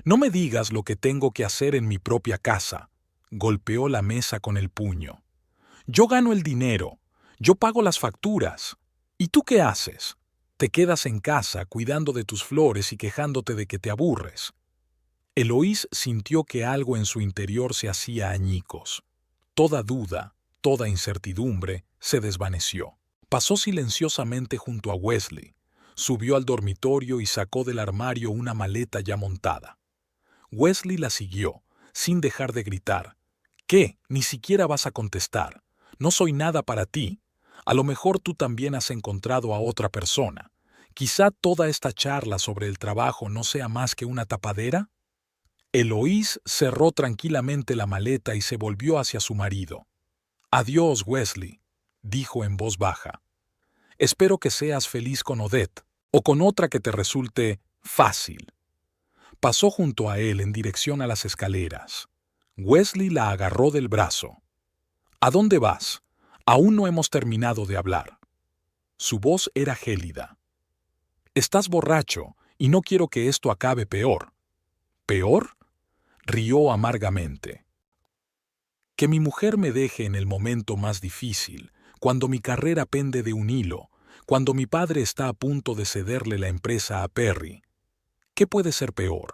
No me digas lo que tengo que hacer en mi propia casa». Golpeó la mesa con el puño. «Yo gano el dinero, yo pago las facturas. ¿Y tú qué haces? Te quedas en casa cuidando de tus flores y quejándote de que te aburres». Eloís sintió que algo en su interior se hacía añicos. Toda duda, toda incertidumbre se desvaneció. Pasó silenciosamente junto a Wesley, subió al dormitorio y sacó del armario una maleta ya montada. Wesley la siguió, sin dejar de gritar. «¿Qué? Ni siquiera vas a contestar. No soy nada para ti. A lo mejor tú también has encontrado a otra persona. Quizá toda esta charla sobre el trabajo no sea más que una tapadera». Eloís cerró tranquilamente la maleta y se volvió hacia su marido. «Adiós, Wesley», dijo en voz baja. «Espero que seas feliz con Odette, o con otra que te resulte fácil». Pasó junto a él en dirección a las escaleras. Wesley la agarró del brazo. «¿A dónde vas? Aún no hemos terminado de hablar». Su voz era gélida. «Estás borracho y no quiero que esto acabe peor». «¿Peor?», rió amargamente. «Que mi mujer me deje en el momento más difícil, cuando mi carrera pende de un hilo, cuando mi padre está a punto de cederle la empresa a Perry. ¿Qué puede ser peor?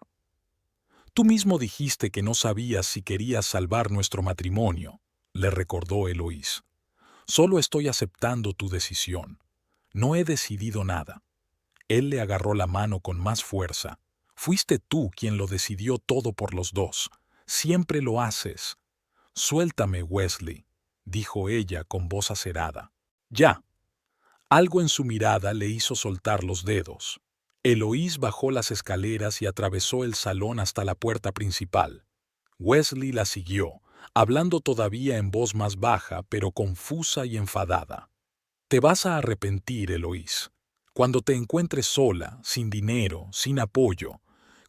Tú mismo dijiste que no sabías si querías salvar nuestro matrimonio», le recordó Eloís. «Solo estoy aceptando tu decisión. No he decidido nada». Él le agarró la mano con más fuerza. «Fuiste tú quien lo decidió todo por los dos. Siempre lo haces». «Suéltame, Wesley», dijo ella con voz acerada. «Ya». Algo en su mirada le hizo soltar los dedos. Eloís bajó las escaleras y atravesó el salón hasta la puerta principal. Wesley la siguió, hablando todavía en voz más baja, pero confusa y enfadada. «Te vas a arrepentir, Eloís. Cuando te encuentres sola, sin dinero, sin apoyo,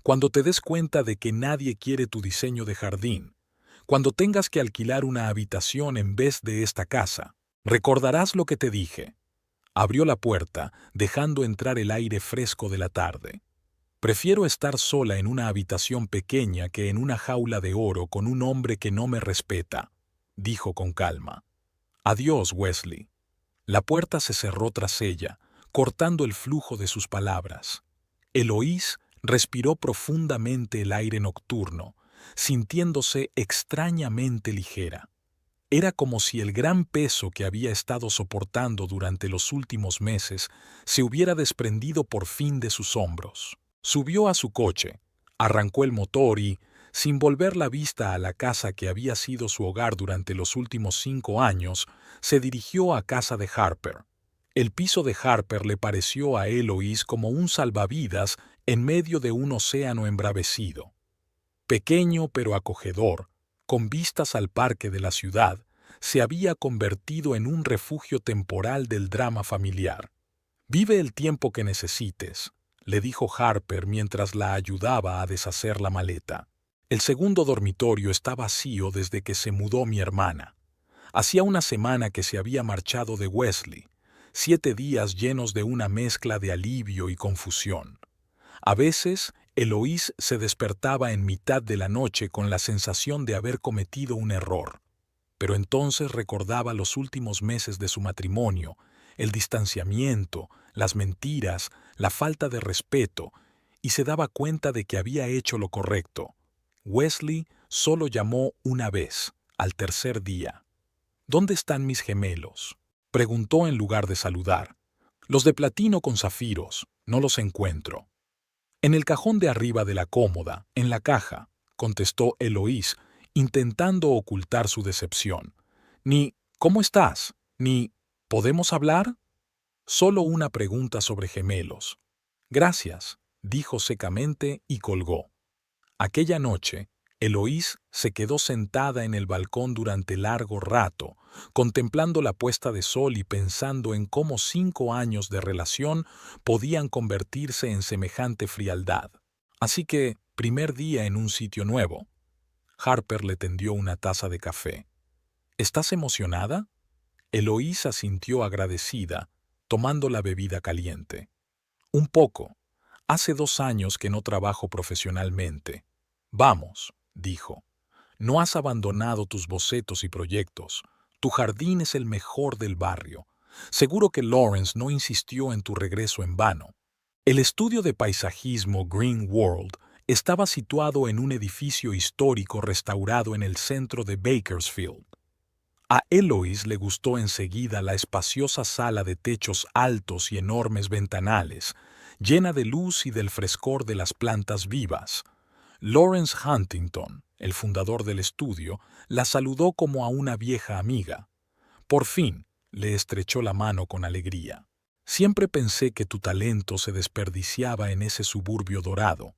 cuando te des cuenta de que nadie quiere tu diseño de jardín, cuando tengas que alquilar una habitación en vez de esta casa, recordarás lo que te dije». Abrió la puerta, dejando entrar el aire fresco de la tarde. «Prefiero estar sola en una habitación pequeña que en una jaula de oro con un hombre que no me respeta», dijo con calma. «Adiós, Wesley». La puerta se cerró tras ella, cortando el flujo de sus palabras. Eloís respiró profundamente el aire nocturno, sintiéndose extrañamente ligera. Era como si el gran peso que había estado soportando durante los últimos meses se hubiera desprendido por fin de sus hombros. Subió a su coche, arrancó el motor y, sin volver la vista a la casa que había sido su hogar durante los últimos 5 años, se dirigió a casa de Harper. El piso de Harper le pareció a Eloís como un salvavidas en medio de un océano embravecido. Pequeño pero acogedor, con vistas al parque de la ciudad, se había convertido en un refugio temporal del drama familiar. «Vive el tiempo que necesites», le dijo Harper mientras la ayudaba a deshacer la maleta. «El segundo dormitorio está vacío desde que se mudó mi hermana. Hacía una semana que se había marchado de Wesley, 7 días llenos de una mezcla de alivio y confusión. A veces, Eloís se despertaba en mitad de la noche con la sensación de haber cometido un error, pero entonces recordaba los últimos meses de su matrimonio, el distanciamiento, las mentiras, la falta de respeto, y se daba cuenta de que había hecho lo correcto. Wesley solo llamó una vez, al tercer día. «¿Dónde están mis gemelos?», preguntó en lugar de saludar. «Los de platino con zafiros, no los encuentro». En el cajón de arriba de la cómoda, en la caja, contestó Eloís, intentando ocultar su decepción. Ni ¿cómo estás? Ni ¿podemos hablar? Solo una pregunta sobre gemelos. Gracias, dijo secamente y colgó. Aquella noche, Eloís se quedó sentada en el balcón durante largo rato, contemplando la puesta de sol y pensando en cómo 5 años de relación podían convertirse en semejante frialdad. Así que, primer día en un sitio nuevo. Harper le tendió una taza de café. ¿Estás emocionada? Eloís asintió agradecida, tomando la bebida caliente. Un poco. Hace 2 años que no trabajo profesionalmente. Vamos, dijo. No has abandonado tus bocetos y proyectos. Tu jardín es el mejor del barrio. Seguro que Lawrence no insistió en tu regreso en vano. El estudio de paisajismo Green World estaba situado en un edificio histórico restaurado en el centro de Bakersfield. A Eloís le gustó enseguida la espaciosa sala de techos altos y enormes ventanales, llena de luz y del frescor de las plantas vivas. Lawrence Huntington, el fundador del estudio, la saludó como a una vieja amiga. Por fin, le estrechó la mano con alegría. Siempre pensé que tu talento se desperdiciaba en ese suburbio dorado.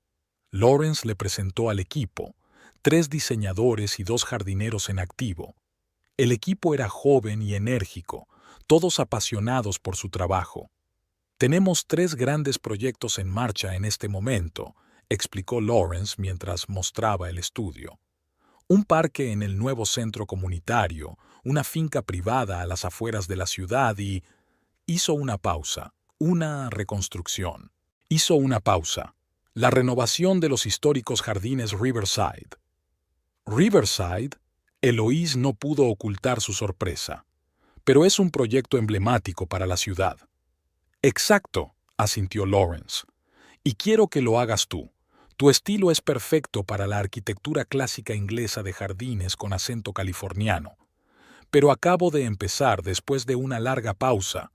Lawrence le presentó al equipo, 3 diseñadores y 2 jardineros en activo. El equipo era joven y enérgico, todos apasionados por su trabajo. Tenemos 3 grandes proyectos en marcha en este momento, explicó Lawrence mientras mostraba el estudio. Un parque en el nuevo centro comunitario, una finca privada a las afueras de la ciudad y... Hizo una pausa, una reconstrucción. Hizo una pausa. La renovación de los históricos jardines Riverside. ¿Riverside? Eloís no pudo ocultar su sorpresa. Pero es un proyecto emblemático para la ciudad. Exacto, asintió Lawrence. Y quiero que lo hagas tú. Tu estilo es perfecto para la arquitectura clásica inglesa de jardines con acento californiano. Pero acabo de empezar después de una larga pausa.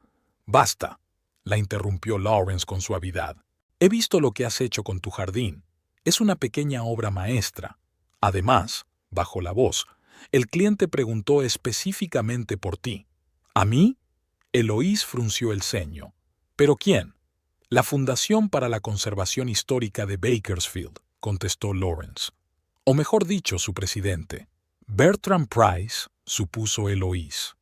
Basta, la interrumpió Lawrence con suavidad. He visto lo que has hecho con tu jardín. Es una pequeña obra maestra. Además, bajó la voz, el cliente preguntó específicamente por ti. ¿A mí? Eloís frunció el ceño. ¿Pero quién? La Fundación para la Conservación Histórica de Bakersfield, contestó Lawrence. O mejor dicho, su presidente. Bertram Price, supuso Eloís.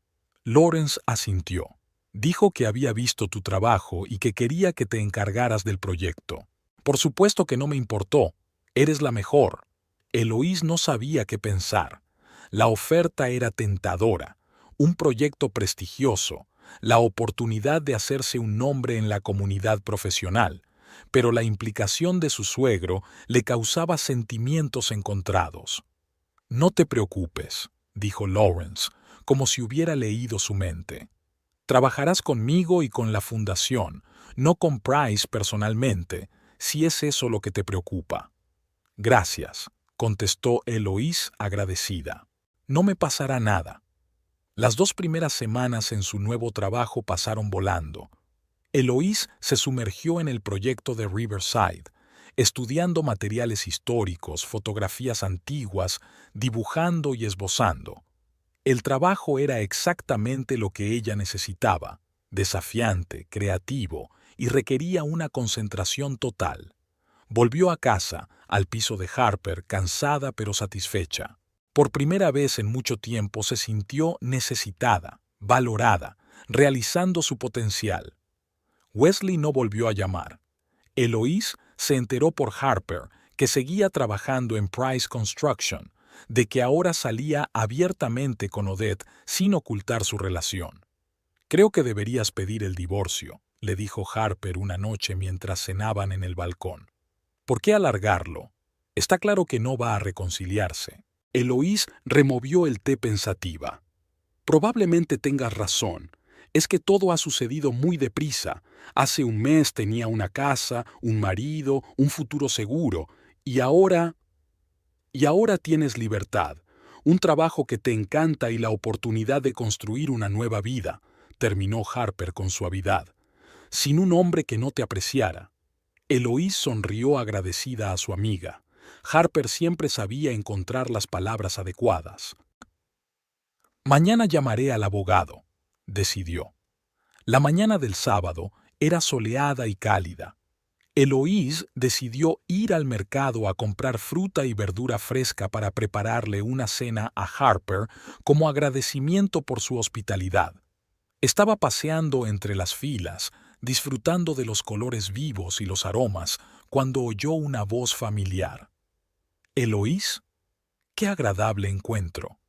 Lawrence asintió. Dijo que había visto tu trabajo y que quería que te encargaras del proyecto. Por supuesto que no me importó. Eres la mejor. Eloís no sabía qué pensar. La oferta era tentadora, un proyecto prestigioso, la oportunidad de hacerse un nombre en la comunidad profesional, pero la implicación de su suegro le causaba sentimientos encontrados. No te preocupes, dijo Lawrence, como si hubiera leído su mente. Trabajarás conmigo y con la fundación, no con Price personalmente, si es eso lo que te preocupa. Gracias, contestó Eloís agradecida. No me pasará nada. Las 2 primeras semanas en su nuevo trabajo pasaron volando. Eloís se sumergió en el proyecto de Riverside, estudiando materiales históricos, fotografías antiguas, dibujando y esbozando. El trabajo era exactamente lo que ella necesitaba, desafiante, creativo, y requería una concentración total. Volvió a casa, al piso de Harper, cansada pero satisfecha. Por primera vez en mucho tiempo se sintió necesitada, valorada, realizando su potencial. Wesley no volvió a llamar. Eloís se enteró por Harper que seguía trabajando en Price Construction, de que ahora salía abiertamente con Odette sin ocultar su relación. Creo que deberías pedir el divorcio, le dijo Harper una noche mientras cenaban en el balcón. ¿Por qué alargarlo? Está claro que no va a reconciliarse. Eloís removió el té pensativa. Probablemente tengas razón. Es que todo ha sucedido muy deprisa. Hace un mes tenía una casa, un marido, un futuro seguro, y ahora tienes libertad, un trabajo que te encanta y la oportunidad de construir una nueva vida, terminó Harper con suavidad, sin un hombre que no te apreciara. Eloise sonrió agradecida a su amiga. Harper siempre sabía encontrar las palabras adecuadas. Mañana llamaré al abogado, decidió. La mañana del sábado era soleada y cálida. Eloise decidió ir al mercado a comprar fruta y verdura fresca para prepararle una cena a Harper como agradecimiento por su hospitalidad. Estaba paseando entre las filas, disfrutando de los colores vivos y los aromas, cuando oyó una voz familiar. ¿Eloise? ¡Qué agradable encuentro!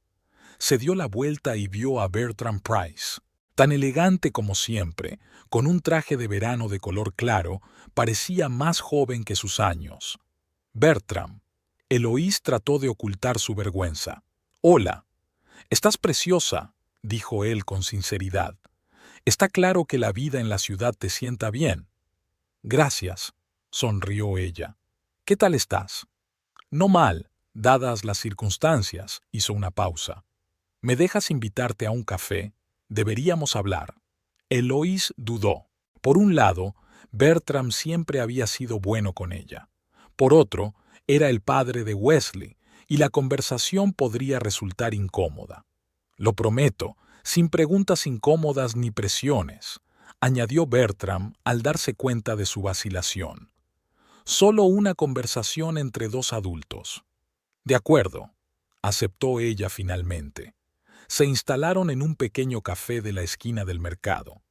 Se dio la vuelta y vio a Bertram Price. Tan elegante como siempre, con un traje de verano de color claro, parecía más joven que sus años. Bertram. Eloise trató de ocultar su vergüenza. «Hola. Estás preciosa», dijo él con sinceridad. «Está claro que la vida en la ciudad te sienta bien». «Gracias», sonrió ella. «¿Qué tal estás?» «No mal, dadas las circunstancias», hizo una pausa. «¿Me dejas invitarte a un café? Deberíamos hablar». Eloise dudó. Por un lado, Bertram siempre había sido bueno con ella. Por otro, era el padre de Wesley, y la conversación podría resultar incómoda. «Lo prometo, sin preguntas incómodas ni presiones», añadió Bertram al darse cuenta de su vacilación. «Solo una conversación entre dos adultos». «De acuerdo», aceptó ella finalmente. Se instalaron en un pequeño café de la esquina del mercado.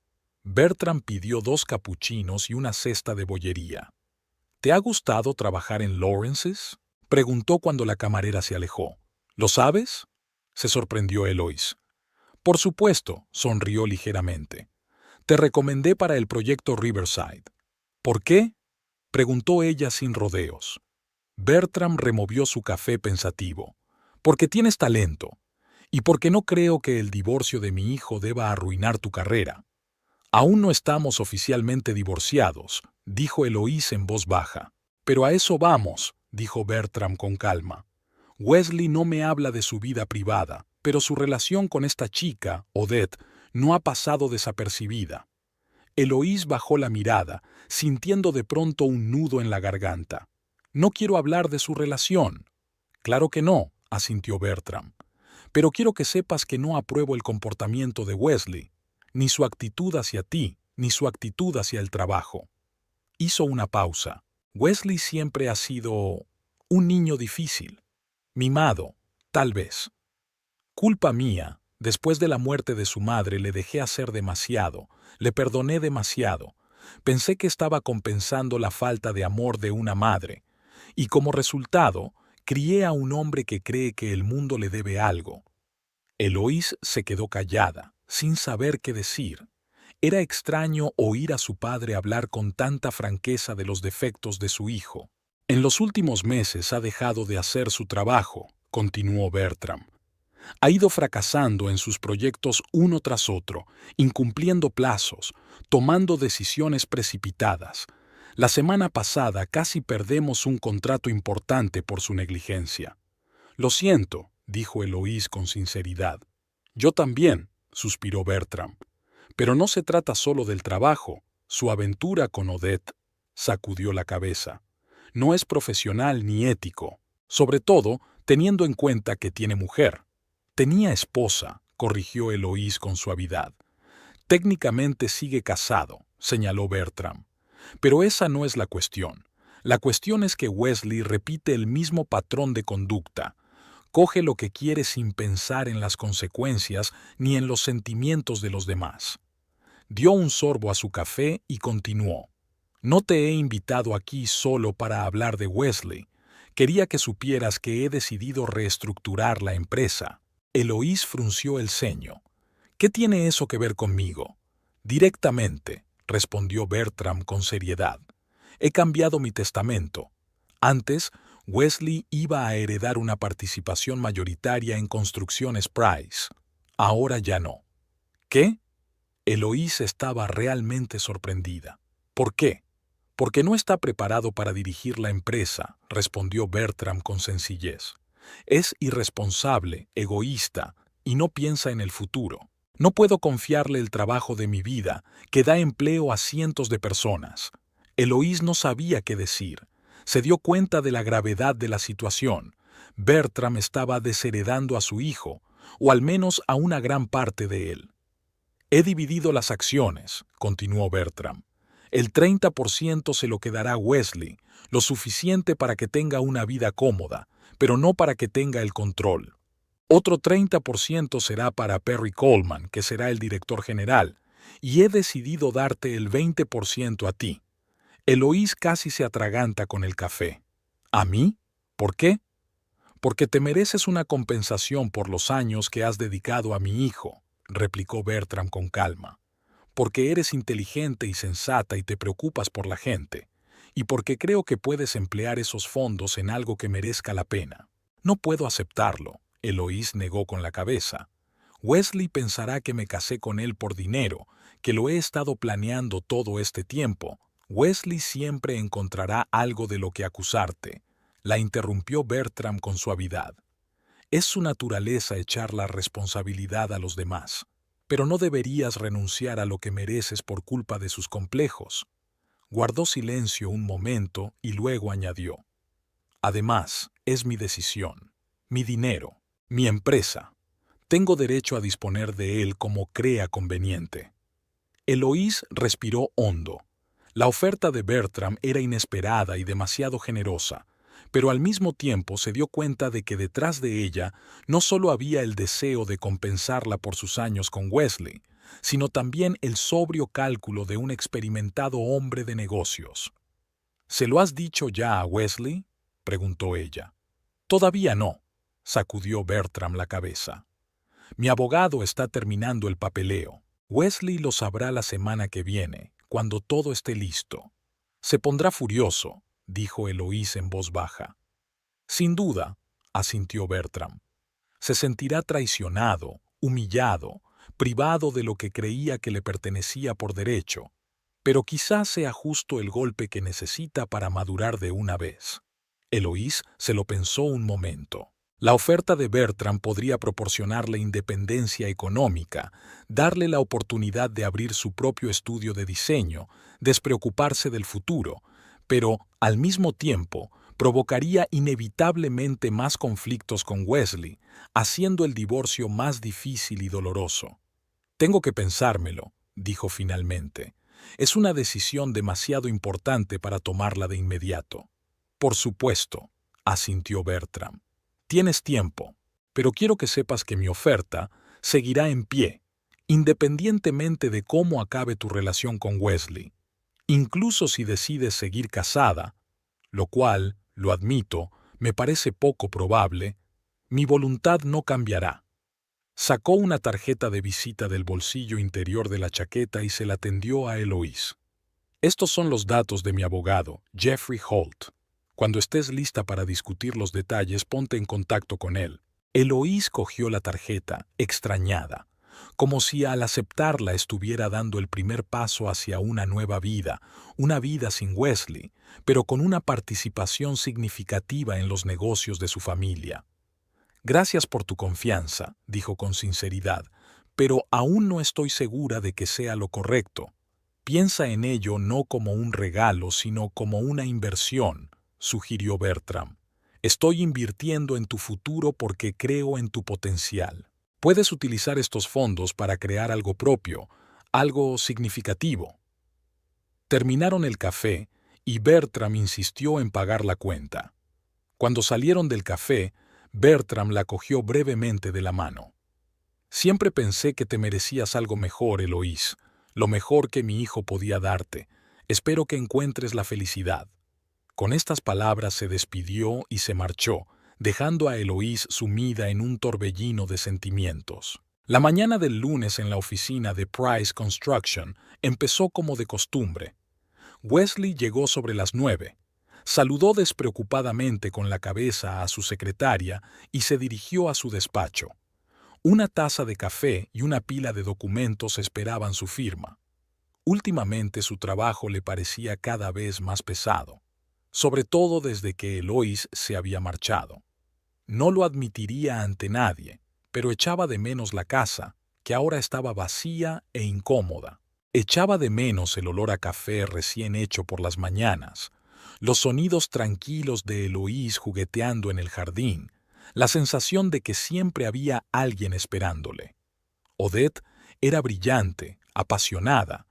Bertram pidió 2 capuchinos y una cesta de bollería. «¿Te ha gustado trabajar en Lawrence's?», preguntó cuando la camarera se alejó. «¿Lo sabes?», se sorprendió Eloise. «Por supuesto», sonrió ligeramente. «Te recomendé para el proyecto Riverside». «¿Por qué?», preguntó ella sin rodeos. Bertram removió su café pensativo. «Porque tienes talento. Y porque no creo que el divorcio de mi hijo deba arruinar tu carrera». «Aún no estamos oficialmente divorciados», dijo Eloise en voz baja. «Pero a eso vamos», dijo Bertram con calma. «Wesley no me habla de su vida privada, pero su relación con esta chica, Odette, no ha pasado desapercibida». Eloise bajó la mirada, sintiendo de pronto un nudo en la garganta. «No quiero hablar de su relación». «Claro que no», asintió Bertram. «Pero quiero que sepas que no apruebo el comportamiento de Wesley, ni su actitud hacia ti, ni su actitud hacia el trabajo». Hizo una pausa. «Wesley siempre ha sido un niño difícil. Mimado, tal vez. Culpa mía. Después de la muerte de su madre le dejé hacer demasiado, le perdoné demasiado. Pensé que estaba compensando la falta de amor de una madre. Y como resultado, crié a un hombre que cree que el mundo le debe algo». Eloise se quedó callada, sin saber qué decir. Era extraño oír a su padre hablar con tanta franqueza de los defectos de su hijo. «En los últimos meses ha dejado de hacer su trabajo», continuó Bertram. «Ha ido fracasando en sus proyectos uno tras otro, incumpliendo plazos, tomando decisiones precipitadas. La semana pasada casi perdemos un contrato importante por su negligencia». «Lo siento», dijo Eloise con sinceridad. «Yo también», suspiró Bertram. «Pero no se trata solo del trabajo. Su aventura con Odette», sacudió la cabeza. «No es profesional ni ético, sobre todo teniendo en cuenta que tiene mujer». «Tenía esposa», corrigió Eloise con suavidad. «Técnicamente sigue casado», señaló Bertram. «Pero esa no es la cuestión. La cuestión es que Wesley repite el mismo patrón de conducta. Coge lo que quiere sin pensar en las consecuencias ni en los sentimientos de los demás». Dio un sorbo a su café y continuó. «No te he invitado aquí solo para hablar de Wesley. Quería que supieras que he decidido reestructurar la empresa». Eloise frunció el ceño. «¿Qué tiene eso que ver conmigo?» «Directamente», respondió Bertram con seriedad. «He cambiado mi testamento. Antes, Wesley iba a heredar una participación mayoritaria en Construcciones Price. Ahora ya no». «¿Qué?». Eloise estaba realmente sorprendida. «¿Por qué?». «Porque no está preparado para dirigir la empresa», respondió Bertram con sencillez. «Es irresponsable, egoísta, y no piensa en el futuro. No puedo confiarle el trabajo de mi vida, que da empleo a cientos de personas. Eloís no sabía qué decir. Se dio cuenta de la gravedad de la situación. Bertram estaba desheredando a su hijo, o al menos a una gran parte de él. He dividido las acciones, continuó Bertram. El 30% se lo quedará Wesley, lo suficiente para que tenga una vida cómoda, pero no para que tenga el control. Otro 30% será para Perry Coleman, que será el director general, y he decidido darte el 20% a ti. Eloís casi se atraganta con el café. ¿A mí? ¿Por qué? Porque te mereces una compensación por los años que has dedicado a mi hijo, replicó Bertram con calma. Porque eres inteligente y sensata y te preocupas por la gente, y porque creo que puedes emplear esos fondos en algo que merezca la pena. No puedo aceptarlo, Eloís negó con la cabeza. Wesley pensará que me casé con él por dinero, que lo he estado planeando todo este tiempo. Wesley siempre encontrará algo de lo que acusarte, la interrumpió Bertram con suavidad. Es su naturaleza echar la responsabilidad a los demás, pero no deberías renunciar a lo que mereces por culpa de sus complejos. Guardó silencio un momento y luego añadió. Además, es mi decisión, mi dinero, mi empresa. Tengo derecho a disponer de él como crea conveniente. Eloís respiró hondo. La oferta de Bertram era inesperada y demasiado generosa, pero al mismo tiempo se dio cuenta de que detrás de ella no solo había el deseo de compensarla por sus años con Wesley, sino también el sobrio cálculo de un experimentado hombre de negocios. ¿Se lo has dicho ya a Wesley?, preguntó ella. Todavía no, sacudió Bertram la cabeza. Mi abogado está terminando el papeleo. Wesley lo sabrá la semana que viene, cuando todo esté listo. Se pondrá furioso, dijo Eloís en voz baja. Sin duda, asintió Bertram. Se sentirá traicionado, humillado, privado de lo que creía que le pertenecía por derecho, pero quizás sea justo el golpe que necesita para madurar de una vez. Eloís se lo pensó un momento. La oferta de Bertram podría proporcionarle independencia económica, darle la oportunidad de abrir su propio estudio de diseño, despreocuparse del futuro, pero, al mismo tiempo, provocaría inevitablemente más conflictos con Wesley, haciendo el divorcio más difícil y doloroso. Tengo que pensármelo, dijo finalmente. Es una decisión demasiado importante para tomarla de inmediato. Por supuesto, asintió Bertram. Tienes tiempo, pero quiero que sepas que mi oferta seguirá en pie, independientemente de cómo acabe tu relación con Wesley. Incluso si decides seguir casada, lo cual, lo admito, me parece poco probable, mi voluntad no cambiará. Sacó una tarjeta de visita del bolsillo interior de la chaqueta y se la tendió a Eloís. Estos son los datos de mi abogado, Jeffrey Holt. Cuando estés lista para discutir los detalles, ponte en contacto con él. Eloís cogió la tarjeta, extrañada, como si al aceptarla estuviera dando el primer paso hacia una nueva vida, una vida sin Wesley, pero con una participación significativa en los negocios de su familia. Gracias por tu confianza, dijo con sinceridad, pero aún no estoy segura de que sea lo correcto. Piensa en ello no como un regalo, sino como una inversión, sugirió Bertram. Estoy invirtiendo en tu futuro porque creo en tu potencial. Puedes utilizar estos fondos para crear algo propio, algo significativo. Terminaron el café y Bertram insistió en pagar la cuenta. Cuando salieron del café, Bertram la cogió brevemente de la mano. Siempre pensé que te merecías algo mejor, Eloís, lo mejor que mi hijo podía darte. Espero que encuentres la felicidad. Con estas palabras se despidió y se marchó, dejando a Eloís sumida en un torbellino de sentimientos. La mañana del lunes en la oficina de Price Construction empezó como de costumbre. Wesley llegó sobre las 9. Saludó despreocupadamente con la cabeza a su secretaria y se dirigió a su despacho. Una taza de café y una pila de documentos esperaban su firma. Últimamente su trabajo le parecía cada vez más pesado, sobre todo desde que Eloís se había marchado. No lo admitiría ante nadie, pero echaba de menos la casa, que ahora estaba vacía e incómoda. Echaba de menos el olor a café recién hecho por las mañanas, los sonidos tranquilos de Eloís jugueteando en el jardín, la sensación de que siempre había alguien esperándole. Odette era brillante, apasionada,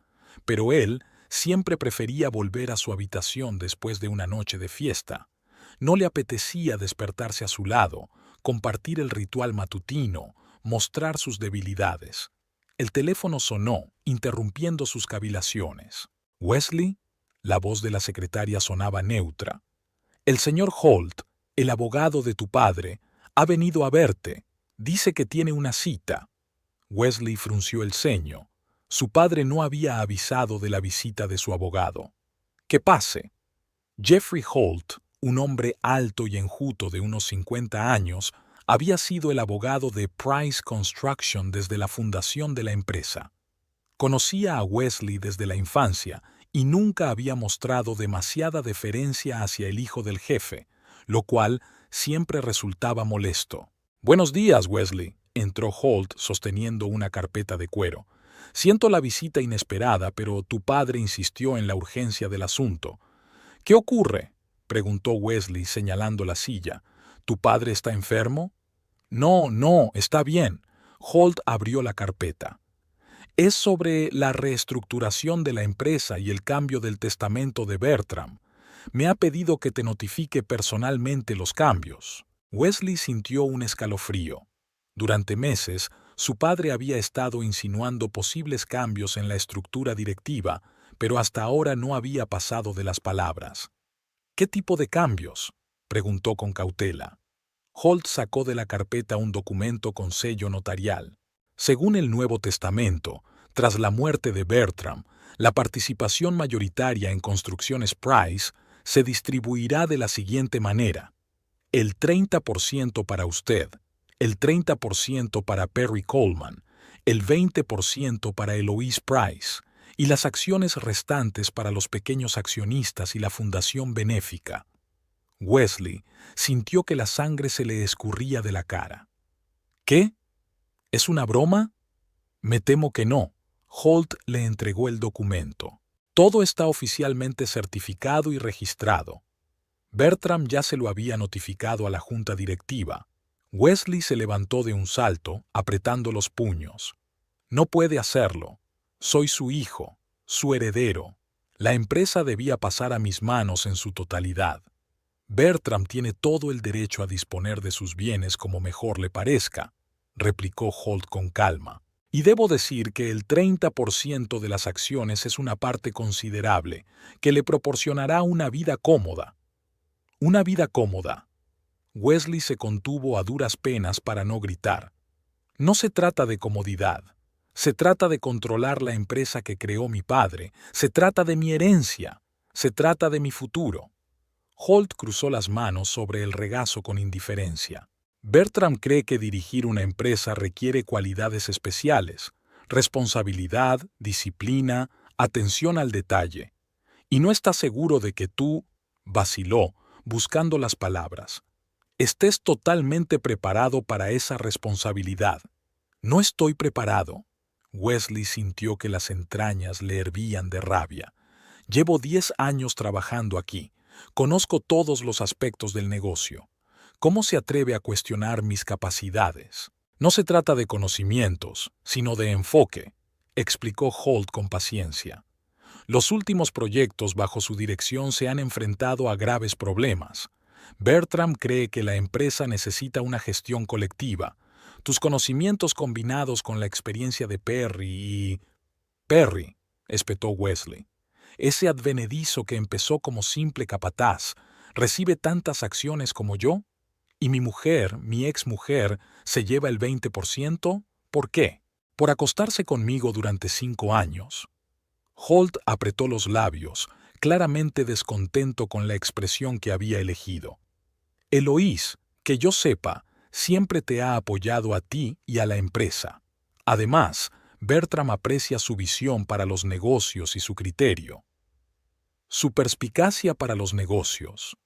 pero él siempre prefería volver a su habitación después de una noche de fiesta. No le apetecía despertarse a su lado, compartir el ritual matutino, mostrar sus debilidades. El teléfono sonó, interrumpiendo sus cavilaciones. «Wesley», la voz de la secretaria sonaba neutra. «El señor Holt, el abogado de tu padre, ha venido a verte. Dice que tiene una cita». Wesley frunció el ceño. Su padre no había avisado de la visita de su abogado. «Que pase». Jeffrey Holt, un hombre alto y enjuto de unos 50 años, había sido el abogado de Price Construction desde la fundación de la empresa. Conocía a Wesley desde la infancia y nunca había mostrado demasiada deferencia hacia el hijo del jefe, lo cual siempre resultaba molesto. «Buenos días, Wesley», entró Holt sosteniendo una carpeta de cuero. «Siento la visita inesperada, pero tu padre insistió en la urgencia del asunto». «¿Qué ocurre?», preguntó Wesley señalando la silla. «¿Tu padre está enfermo?» No, está bien». Holt abrió la carpeta. «Es sobre la reestructuración de la empresa y el cambio del testamento de Bertram. Me ha pedido que te notifique personalmente los cambios». Wesley sintió un escalofrío. Durante meses, su padre había estado insinuando posibles cambios en la estructura directiva, pero hasta ahora no había pasado de las palabras. «¿Qué tipo de cambios?», preguntó con cautela. Holt sacó de la carpeta un documento con sello notarial. Según el Nuevo Testamento, tras la muerte de Bertram, la participación mayoritaria en Construcciones Price se distribuirá de la siguiente manera: el 30% para usted, el 30% para Perry Coleman, el 20% para Eloise Price y las acciones restantes para los pequeños accionistas y la fundación benéfica. Wesley sintió que la sangre se le escurría de la cara. «¿Qué? ¿Es una broma?». «Me temo que no». Holt le entregó el documento. «Todo está oficialmente certificado y registrado. Bertram ya se lo había notificado a la junta directiva». Wesley se levantó de un salto, apretando los puños. «No puede hacerlo. Soy su hijo, su heredero. La empresa debía pasar a mis manos en su totalidad. Bertram tiene todo el derecho a disponer de sus bienes como mejor le parezca», replicó Holt con calma. «Y debo decir que el 30% de las acciones es una parte considerable que le proporcionará una vida cómoda». «Una vida cómoda». Wesley se contuvo a duras penas para no gritar. «No se trata de comodidad. Se trata de controlar la empresa que creó mi padre. Se trata de mi herencia. Se trata de mi futuro». Holt cruzó las manos sobre el regazo con indiferencia. «Bertram cree que dirigir una empresa requiere cualidades especiales: responsabilidad, disciplina, atención al detalle. Y no está seguro de que tú», vaciló, buscando las palabras, «estés totalmente preparado para esa responsabilidad». «No estoy preparado». Wesley sintió que las entrañas le hervían de rabia. «Llevo 10 años trabajando aquí. Conozco todos los aspectos del negocio. ¿Cómo se atreve a cuestionar mis capacidades?» «No se trata de conocimientos, sino de enfoque», explicó Holt con paciencia. «Los últimos proyectos bajo su dirección se han enfrentado a graves problemas. Bertram cree que la empresa necesita una gestión colectiva. Tus conocimientos combinados con la experiencia de Perry y...» «Perry», espetó Wesley. «Ese advenedizo que empezó como simple capataz, recibe tantas acciones como yo. ¿Y mi mujer, mi exmujer, se lleva el 20%? ¿Por qué? ¿Por acostarse conmigo durante 5 años?» Holt apretó los labios, claramente descontento con la expresión que había elegido. «Eloís, que yo sepa, siempre te ha apoyado a ti y a la empresa. Además, Bertram aprecia su visión para los negocios y su criterio». «Su perspicacia para los negocios».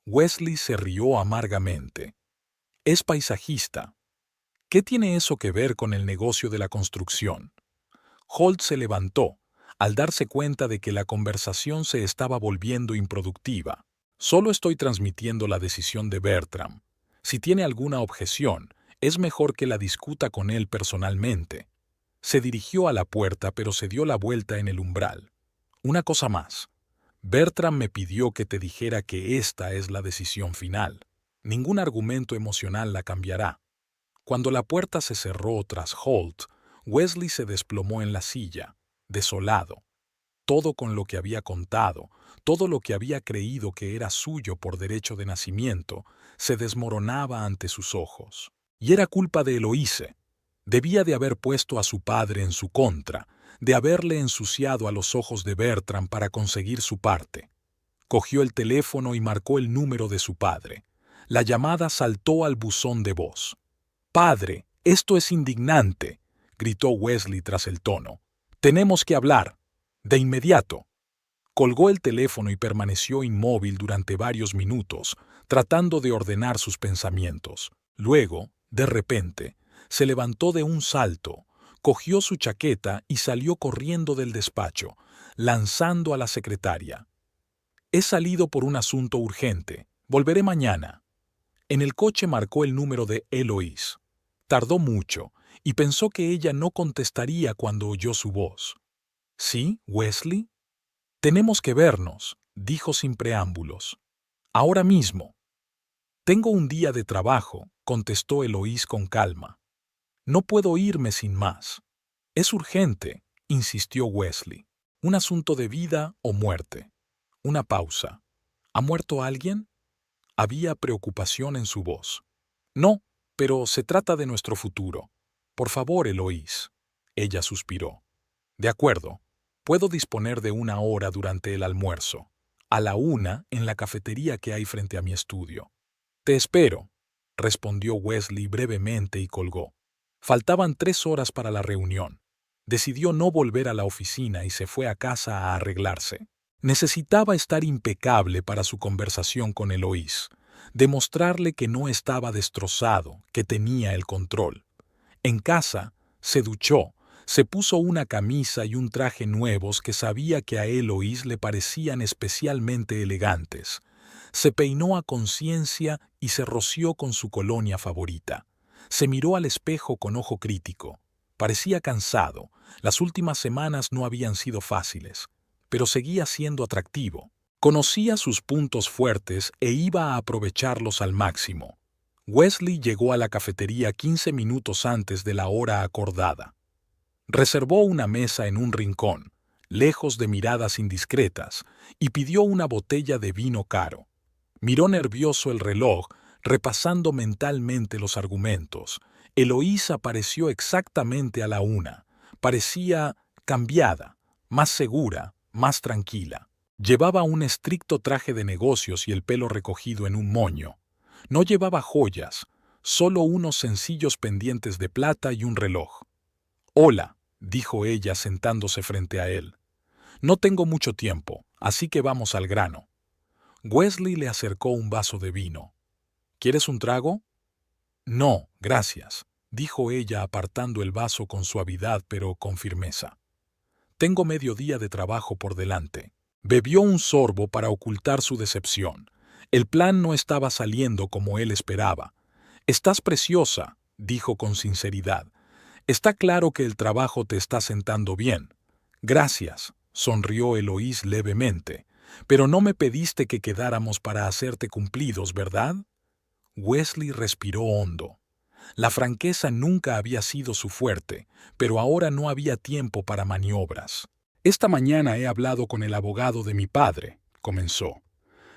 Wesley se rió amargamente. «Es paisajista. ¿Qué tiene eso que ver con el negocio de la construcción?». Holt se levantó, al darse cuenta de que la conversación se estaba volviendo improductiva. Solo estoy transmitiendo la decisión de Bertram. Si tiene alguna objeción, es mejor que la discuta con él personalmente. Se dirigió a la puerta, pero se dio la vuelta en el umbral. Una cosa más. Bertram me pidió que te dijera que esta es la decisión final. Ningún argumento emocional la cambiará. Cuando la puerta se cerró tras Holt, Wesley se desplomó en la silla, desolado. Todo con lo que había contado, todo lo que había creído que era suyo por derecho de nacimiento, se desmoronaba ante sus ojos. Y era culpa de Eloise. Debía de haber puesto a su padre en su contra, de haberle ensuciado a los ojos de Bertram para conseguir su parte. Cogió el teléfono y marcó el número de su padre. La llamada saltó al buzón de voz. «Padre, esto es indignante», gritó Wesley tras el tono. «Tenemos que hablar. De inmediato». Colgó el teléfono y permaneció inmóvil durante varios minutos, tratando de ordenar sus pensamientos. Luego, de repente, se levantó de un salto, cogió su chaqueta y salió corriendo del despacho, lanzando a la secretaria. «He salido por un asunto urgente. Volveré mañana». En el coche marcó el número de Eloise. Tardó mucho y pensó que ella no contestaría cuando oyó su voz. «¿Sí, Wesley?» «Tenemos que vernos», dijo sin preámbulos. «Ahora mismo». «Tengo un día de trabajo», contestó Eloise con calma. «No puedo irme sin más». «Es urgente», insistió Wesley. «Un asunto de vida o muerte». Una pausa. «¿Ha muerto alguien?» Había preocupación en su voz. «No, pero se trata de nuestro futuro. Por favor, Eloise». Ella suspiró. «De acuerdo. Puedo disponer de 1 hora durante el almuerzo. A la 1 en la cafetería que hay frente a mi estudio». «Te espero», respondió Wesley brevemente y colgó. Faltaban 3 horas para la reunión. Decidió no volver a la oficina y se fue a casa a arreglarse. Necesitaba estar impecable para su conversación con Eloise, demostrarle que no estaba destrozado, que tenía el control. En casa, se duchó, se puso una camisa y un traje nuevos que sabía que a Eloise le parecían especialmente elegantes. Se peinó a conciencia y se roció con su colonia favorita. Se miró al espejo con ojo crítico. Parecía cansado. Las últimas semanas no habían sido fáciles, pero seguía siendo atractivo. Conocía sus puntos fuertes e iba a aprovecharlos al máximo. Wesley llegó a la cafetería 15 minutos antes de la hora acordada. Reservó una mesa en un rincón, lejos de miradas indiscretas, y pidió una botella de vino caro. Miró nervioso el reloj, repasando mentalmente los argumentos. Eloise apareció exactamente a la 1. Parecía cambiada, más segura, más tranquila. Llevaba un estricto traje de negocios y el pelo recogido en un moño. No llevaba joyas, solo unos sencillos pendientes de plata y un reloj. «Hola», dijo ella sentándose frente a él. «No tengo mucho tiempo, así que vamos al grano». Wesley le acercó un vaso de vino. «¿Quieres un trago?» «No, gracias», dijo ella apartando el vaso con suavidad pero con firmeza. «Tengo medio día de trabajo por delante». Bebió un sorbo para ocultar su decepción. El plan no estaba saliendo como él esperaba. «Estás preciosa», dijo con sinceridad. «Está claro que el trabajo te está sentando bien». «Gracias», sonrió Eloise levemente. «Pero no me pediste que quedáramos para hacerte cumplidos, ¿verdad?» Wesley respiró hondo. La franqueza nunca había sido su fuerte, pero ahora no había tiempo para maniobras. «Esta mañana he hablado con el abogado de mi padre», comenzó.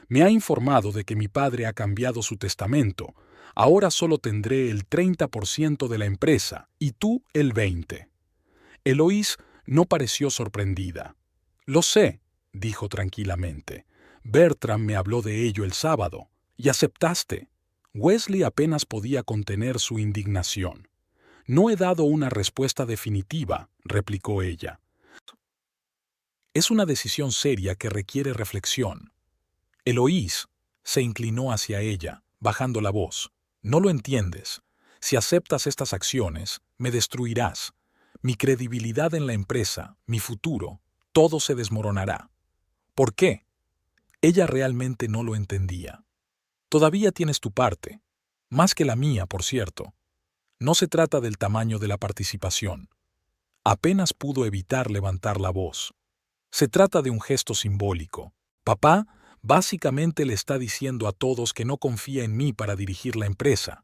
«Me ha informado de que mi padre ha cambiado su testamento. Ahora solo tendré el 30% de la empresa y tú el 20%. Eloise no pareció sorprendida. «Lo sé», dijo tranquilamente. «Bertram me habló de ello el sábado. Y aceptaste». Wesley apenas podía contener su indignación. «No he dado una respuesta definitiva», replicó ella. «Es una decisión seria que requiere reflexión». Eloise se inclinó hacia ella, bajando la voz. «No lo entiendes. Si aceptas estas acciones, me destruirás. Mi credibilidad en la empresa, mi futuro, todo se desmoronará. ¿Por qué? Ella realmente no lo entendía. Todavía tienes tu parte, más que la mía, por cierto. No se trata del tamaño de la participación. Apenas pudo evitar levantar la voz. Se trata de un gesto simbólico. Papá básicamente le está diciendo a todos que no confía en mí para dirigir la empresa,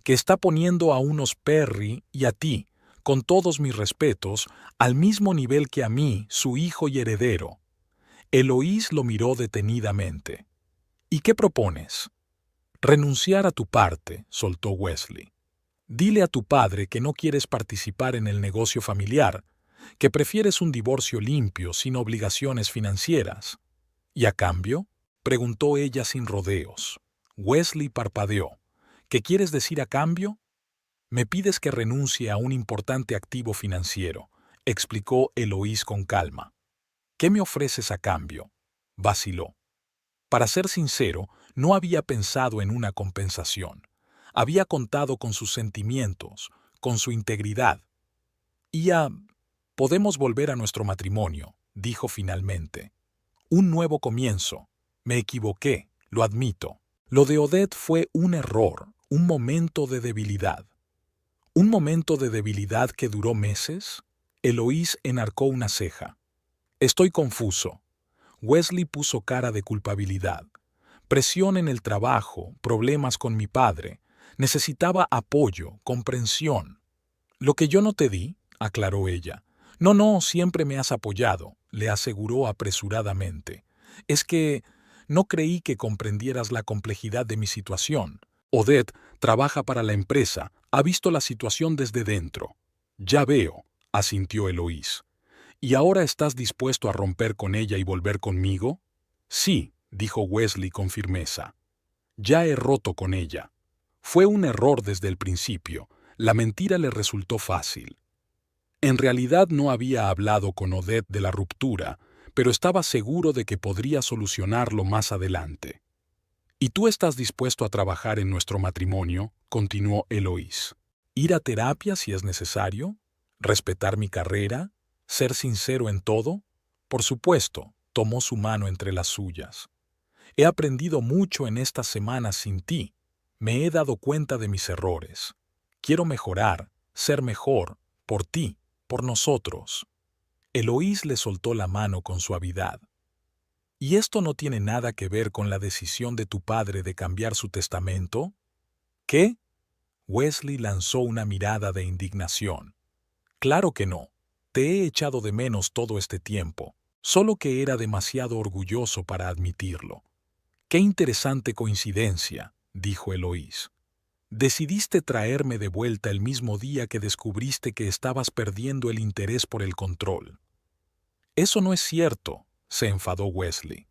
que está poniendo a unos Perry y a ti, con todos mis respetos, al mismo nivel que a mí, su hijo y heredero. Eloís lo miró detenidamente. ¿Y qué propones? Renunciar a tu parte, soltó Wesley. Dile a tu padre que no quieres participar en el negocio familiar, que prefieres un divorcio limpio, sin obligaciones financieras. ¿Y a cambio? Preguntó ella sin rodeos. Wesley parpadeó. ¿Qué quieres decir a cambio? Me pides que renuncie a un importante activo financiero, explicó Eloís con calma. ¿Qué me ofreces a cambio? Vaciló. Para ser sincero, no había pensado en una compensación. Había contado con sus sentimientos, con su integridad. Podemos volver a nuestro matrimonio, dijo finalmente. Un nuevo comienzo. Me equivoqué, lo admito. Lo de Odette fue un error, un momento de debilidad. ¿Un momento de debilidad que duró meses? Eloís enarcó una ceja. Estoy confuso. Wesley puso cara de culpabilidad. Presión en el trabajo, problemas con mi padre. Necesitaba apoyo, comprensión. Lo que yo no te di, aclaró ella. No, siempre me has apoyado, le aseguró apresuradamente. Es que no creí que comprendieras la complejidad de mi situación. Odette trabaja para la empresa, ha visto la situación desde dentro. Ya veo, asintió Eloís. ¿Y ahora estás dispuesto a romper con ella y volver conmigo? Sí, dijo Wesley con firmeza. Ya he roto con ella. Fue un error desde el principio. La mentira le resultó fácil. En realidad no había hablado con Odette de la ruptura, pero estaba seguro de que podría solucionarlo más adelante. ¿Y tú estás dispuesto a trabajar en nuestro matrimonio?, continuó Eloís. ¿Ir a terapia si es necesario? ¿Respetar mi carrera? ¿Ser sincero en todo? Por supuesto, tomó su mano entre las suyas. He aprendido mucho en estas semanas sin ti. Me he dado cuenta de mis errores. Quiero mejorar, ser mejor, por ti, por nosotros. Eloís le soltó la mano con suavidad. ¿Y esto no tiene nada que ver con la decisión de tu padre de cambiar su testamento? ¿Qué? Wesley lanzó una mirada de indignación. Claro que no. Te he echado de menos todo este tiempo, solo que era demasiado orgulloso para admitirlo. Qué interesante coincidencia, dijo Eloís. Decidiste traerme de vuelta el mismo día que descubriste que estabas perdiendo el interés por el control. Eso no es cierto, se enfadó Wesley.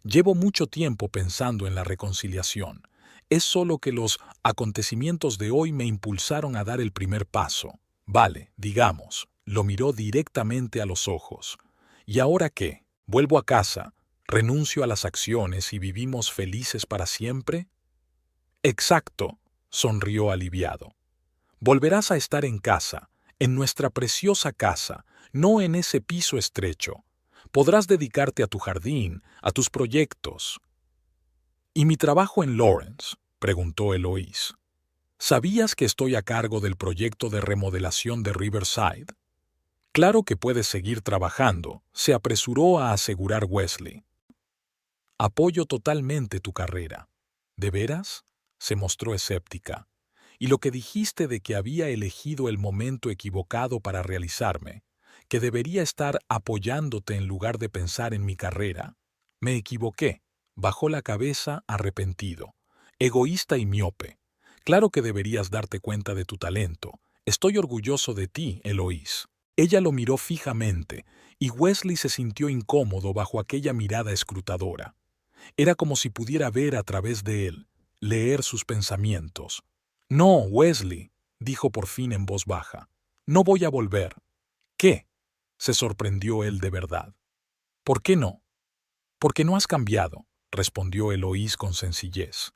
Llevo mucho tiempo pensando en la reconciliación. Es solo que los acontecimientos de hoy me impulsaron a dar el primer paso. Vale, digamos, lo miró directamente a los ojos. ¿Y ahora qué? ¿Vuelvo a casa? ¿Renuncio a las acciones y vivimos felices para siempre? Exacto, sonrió aliviado. Volverás a estar en casa, en nuestra preciosa casa, no en ese piso estrecho. Podrás dedicarte a tu jardín, a tus proyectos. ¿Y mi trabajo en Lawrence?, preguntó Eloís. ¿Sabías que estoy a cargo del proyecto de remodelación de Riverside? Claro que puedes seguir trabajando, se apresuró a asegurar Wesley. Apoyo totalmente tu carrera. ¿De veras? Se mostró escéptica. Y lo que dijiste de que había elegido el momento equivocado para realizarme, que debería estar apoyándote en lugar de pensar en mi carrera. Me equivoqué. Bajó la cabeza arrepentido, egoísta y miope. Claro que deberías darte cuenta de tu talento. Estoy orgulloso de ti, Eloís. Ella lo miró fijamente, y Wesley se sintió incómodo bajo aquella mirada escrutadora. Era como si pudiera ver a través de él, leer sus pensamientos. No, Wesley, dijo por fin en voz baja. No voy a volver. ¿Qué? Se sorprendió él de verdad. ¿Por qué no? Porque no has cambiado, respondió Eloís con sencillez.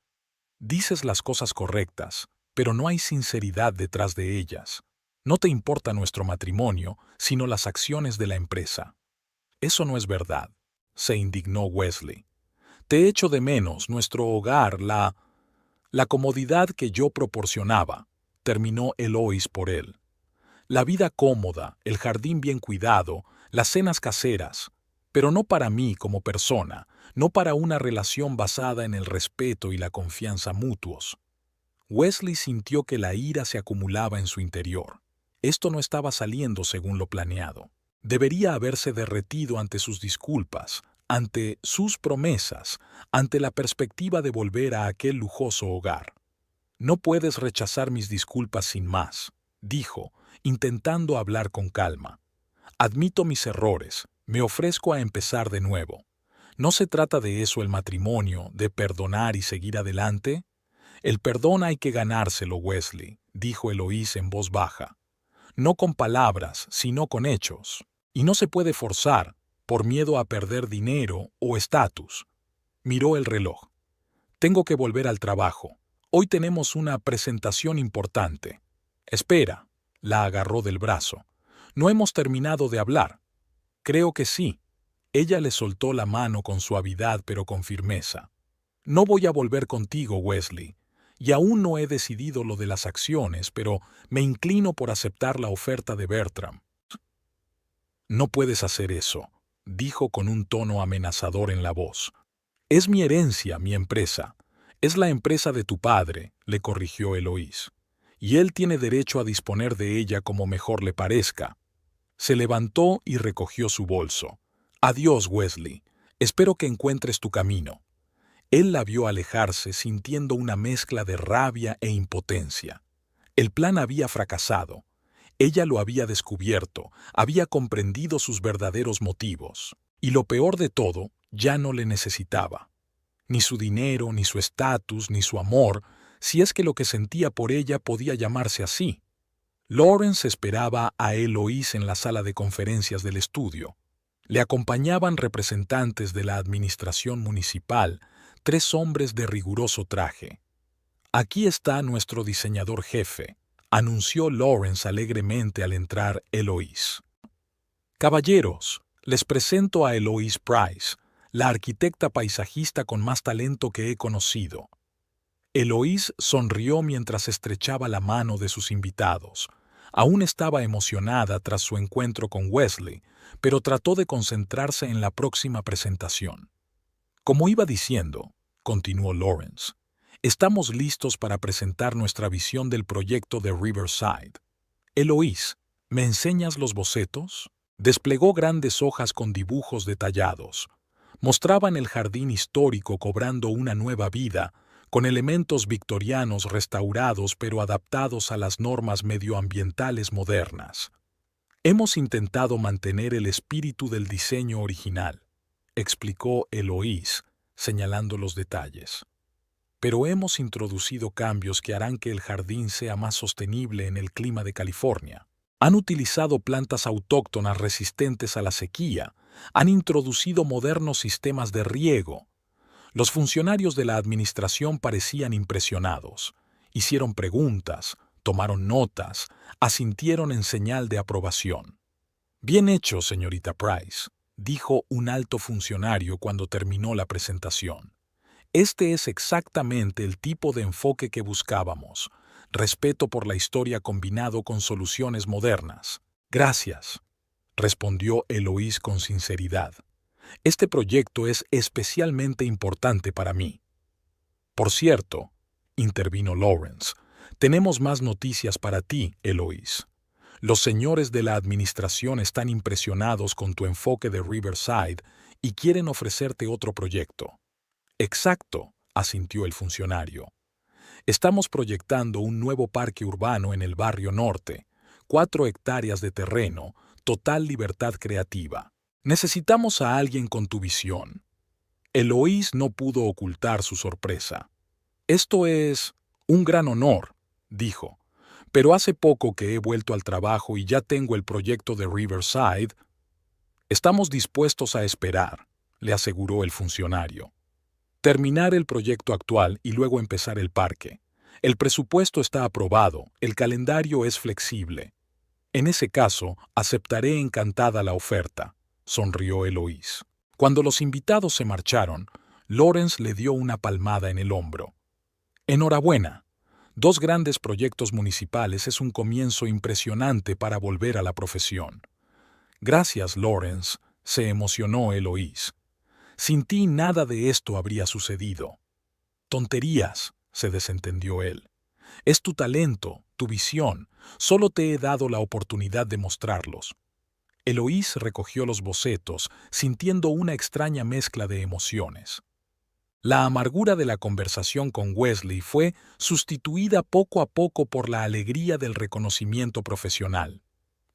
Dices las cosas correctas, pero no hay sinceridad detrás de ellas. No te importa nuestro matrimonio, sino las acciones de la empresa. Eso no es verdad, se indignó Wesley. Te echo de menos nuestro hogar, la comodidad que yo proporcionaba, terminó Eloís por él. La vida cómoda, el jardín bien cuidado, las cenas caseras, pero no para mí como persona, no para una relación basada en el respeto y la confianza mutuos. Wesley sintió que la ira se acumulaba en su interior. Esto no estaba saliendo según lo planeado. Debería haberse derretido ante sus disculpas, ante sus promesas, ante la perspectiva de volver a aquel lujoso hogar. No puedes rechazar mis disculpas sin más, dijo, intentando hablar con calma. Admito mis errores, me ofrezco a empezar de nuevo. ¿No se trata de eso el matrimonio, de perdonar y seguir adelante? El perdón hay que ganárselo, Wesley, dijo Eloís en voz baja. No con palabras, sino con hechos. Y no se puede forzar, por miedo a perder dinero o estatus. Miró el reloj. Tengo que volver al trabajo. Hoy tenemos una presentación importante. Espera, la agarró del brazo. No hemos terminado de hablar. Creo que sí. Ella le soltó la mano con suavidad pero con firmeza. No voy a volver contigo, Wesley. Y aún no he decidido lo de las acciones, pero me inclino por aceptar la oferta de Bertram. No puedes hacer eso, dijo con un tono amenazador en la voz. Es mi herencia, mi empresa. Es la empresa de tu padre, le corrigió Eloís. Y él tiene derecho a disponer de ella como mejor le parezca. Se levantó y recogió su bolso. Adiós, Wesley. Espero que encuentres tu camino. Él la vio alejarse sintiendo una mezcla de rabia e impotencia. El plan había fracasado. Ella lo había descubierto, había comprendido sus verdaderos motivos. Y lo peor de todo, ya no le necesitaba. Ni su dinero, ni su estatus, ni su amor, si es que lo que sentía por ella podía llamarse así. Lawrence esperaba a Eloís en la sala de conferencias del estudio. Le acompañaban representantes de la administración municipal, 3 hombres de riguroso traje. Aquí está nuestro diseñador jefe, anunció Lawrence alegremente al entrar Eloís. Caballeros, les presento a Eloís Price, la arquitecta paisajista con más talento que he conocido. Eloís sonrió mientras estrechaba la mano de sus invitados. Aún estaba emocionada tras su encuentro con Wesley, pero trató de concentrarse en la próxima presentación. Como iba diciendo, continuó Lawrence, estamos listos para presentar nuestra visión del proyecto de Riverside. Eloís, ¿me enseñas los bocetos? Desplegó grandes hojas con dibujos detallados. Mostraban el jardín histórico cobrando una nueva vida, con elementos victorianos restaurados pero adaptados a las normas medioambientales modernas. Hemos intentado mantener el espíritu del diseño original, explicó Eloís, señalando los detalles. Pero hemos introducido cambios que harán que el jardín sea más sostenible en el clima de California. Han utilizado plantas autóctonas resistentes a la sequía, han introducido modernos sistemas de riego. Los funcionarios de la administración parecían impresionados. Hicieron preguntas, tomaron notas, asintieron en señal de aprobación. Bien hecho, señorita Price, dijo un alto funcionario cuando terminó la presentación. Este es exactamente el tipo de enfoque que buscábamos. Respeto por la historia combinado con soluciones modernas. Gracias, respondió Eloís con sinceridad. Este proyecto es especialmente importante para mí. Por cierto, intervino Lawrence, tenemos más noticias para ti, Eloís. Los señores de la administración están impresionados con tu enfoque de Riverside y quieren ofrecerte otro proyecto. Exacto, asintió el funcionario. Estamos proyectando un nuevo parque urbano en el barrio norte, 4 hectáreas de terreno, total libertad creativa. Necesitamos a alguien con tu visión. Eloís no pudo ocultar su sorpresa. Esto es un gran honor, dijo, pero hace poco que he vuelto al trabajo y ya tengo el proyecto de Riverside. Estamos dispuestos a esperar, le aseguró el funcionario. Terminar el proyecto actual y luego empezar el parque. El presupuesto está aprobado, el calendario es flexible. En ese caso, aceptaré encantada la oferta. sonrió Eloís. Cuando los invitados se marcharon, Lawrence le dio una palmada en el hombro. Enhorabuena. 2 grandes proyectos municipales es un comienzo impresionante para volver a la profesión. Gracias, Lawrence, se emocionó Eloís. Sin ti nada de esto habría sucedido. Tonterías, se desentendió él. Es tu talento, tu visión. Solo te he dado la oportunidad de mostrarlos. Eloís recogió los bocetos, sintiendo una extraña mezcla de emociones. La amargura de la conversación con Wesley fue sustituida poco a poco por la alegría del reconocimiento profesional.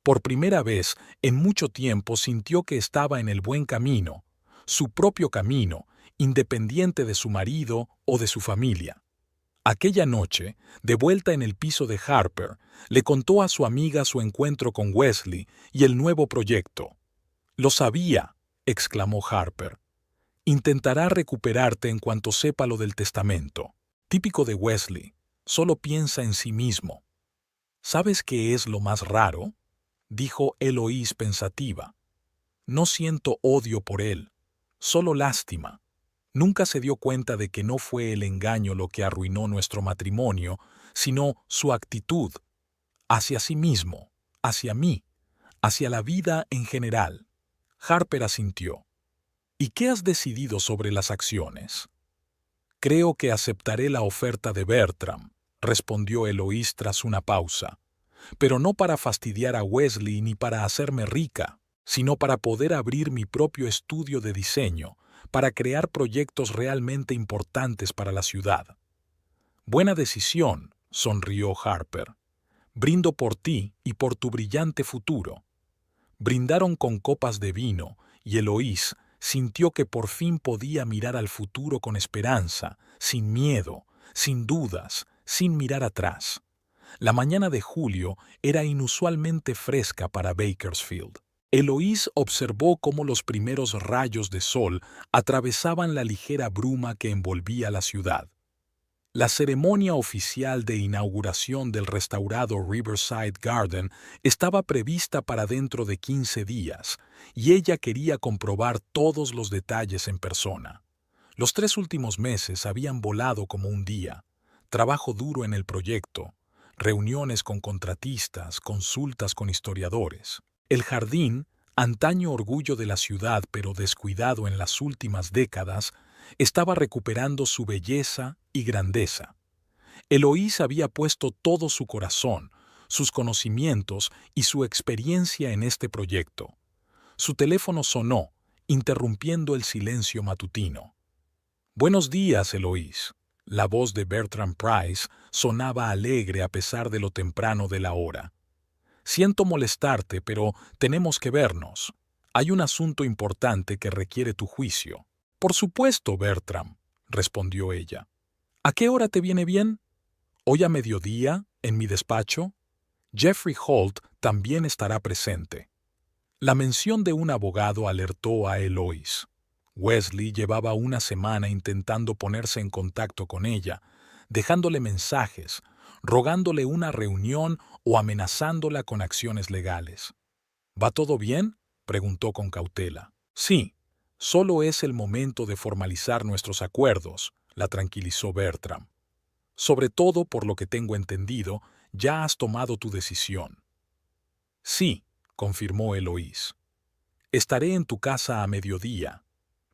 Por primera vez en mucho tiempo sintió que estaba en el buen camino, su propio camino, independiente de su marido o de su familia. Aquella noche, de vuelta en el piso de Harper, le contó a su amiga su encuentro con Wesley y el nuevo proyecto. «Lo sabía», exclamó Harper. «Intentará recuperarte en cuanto sepa lo del testamento. Típico de Wesley, solo piensa en sí mismo». «¿Sabes qué es lo más raro?», dijo Eloís pensativa. «No siento odio por él, solo lástima. Nunca se dio cuenta de que no fue el engaño lo que arruinó nuestro matrimonio, sino su actitud, hacia sí mismo, hacia mí, hacia la vida en general». Harper asintió. «¿Y qué has decidido sobre las acciones?» «Creo que aceptaré la oferta de Bertram», respondió Eloís tras una pausa. «Pero no para fastidiar a Wesley ni para hacerme rica, sino para poder abrir mi propio estudio de diseño, para crear proyectos realmente importantes para la ciudad». «Buena decisión», sonrió Harper. «Brindo por ti y por tu brillante futuro». Brindaron con copas de vino y Eloís sintió que por fin podía mirar al futuro con esperanza, sin miedo, sin dudas, sin mirar atrás. La mañana de julio era inusualmente fresca para Bakersfield. Eloís observó cómo los primeros rayos de sol atravesaban la ligera bruma que envolvía la ciudad. La ceremonia oficial de inauguración del restaurado Riverside Garden estaba prevista para dentro de 15 días, y ella quería comprobar todos los detalles en persona. Los 3 últimos meses habían volado como un día. Trabajo duro en el proyecto, reuniones con contratistas, consultas con historiadores. El jardín, antaño orgullo de la ciudad pero descuidado en las últimas décadas, estaba recuperando su belleza y grandeza. Eloís había puesto todo su corazón, sus conocimientos y su experiencia en este proyecto. Su teléfono sonó, interrumpiendo el silencio matutino. «Buenos días, Eloís». La voz de Bertram Price sonaba alegre a pesar de lo temprano de la hora. «Siento molestarte, pero tenemos que vernos. Hay un asunto importante que requiere tu juicio». «Por supuesto, Bertram», respondió ella. «¿A qué hora te viene bien?» «Hoy a mediodía, en mi despacho». Jeffrey Holt también estará presente. La mención de un abogado alertó a Eloís. Wesley llevaba una semana intentando ponerse en contacto con ella, dejándole mensajes, rogándole una reunión o amenazándola con acciones legales. «¿Va todo bien?», preguntó con cautela. «Sí. Solo es el momento de formalizar nuestros acuerdos», la tranquilizó Bertram. «Sobre todo, por lo que tengo entendido, ya has tomado tu decisión». «Sí», confirmó Eloís. «Estaré en tu casa a mediodía».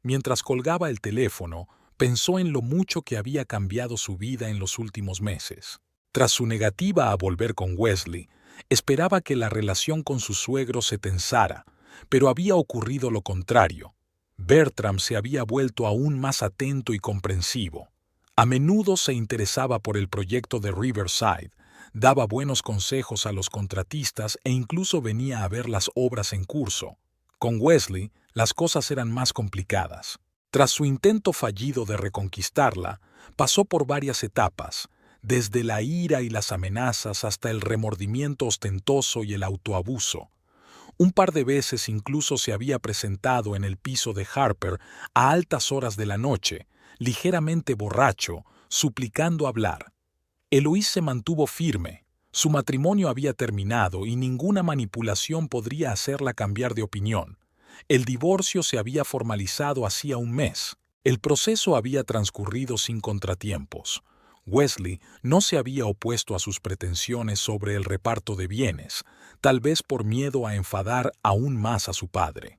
Mientras colgaba el teléfono, pensó en lo mucho que había cambiado su vida en los últimos meses. Tras su negativa a volver con Wesley, esperaba que la relación con su suegro se tensara, pero había ocurrido lo contrario. Bertram se había vuelto aún más atento y comprensivo. A menudo se interesaba por el proyecto de Riverside, daba buenos consejos a los contratistas e incluso venía a ver las obras en curso. Con Wesley, las cosas eran más complicadas. Tras su intento fallido de reconquistarla, pasó por varias etapas, desde la ira y las amenazas hasta el remordimiento ostentoso y el autoabuso. Un par de veces incluso se había presentado en el piso de Harper a altas horas de la noche, ligeramente borracho, suplicando hablar. Eloís se mantuvo firme. Su matrimonio había terminado y ninguna manipulación podría hacerla cambiar de opinión. El divorcio se había formalizado hacía un mes. El proceso había transcurrido sin contratiempos. Wesley no se había opuesto a sus pretensiones sobre el reparto de bienes, tal vez por miedo a enfadar aún más a su padre.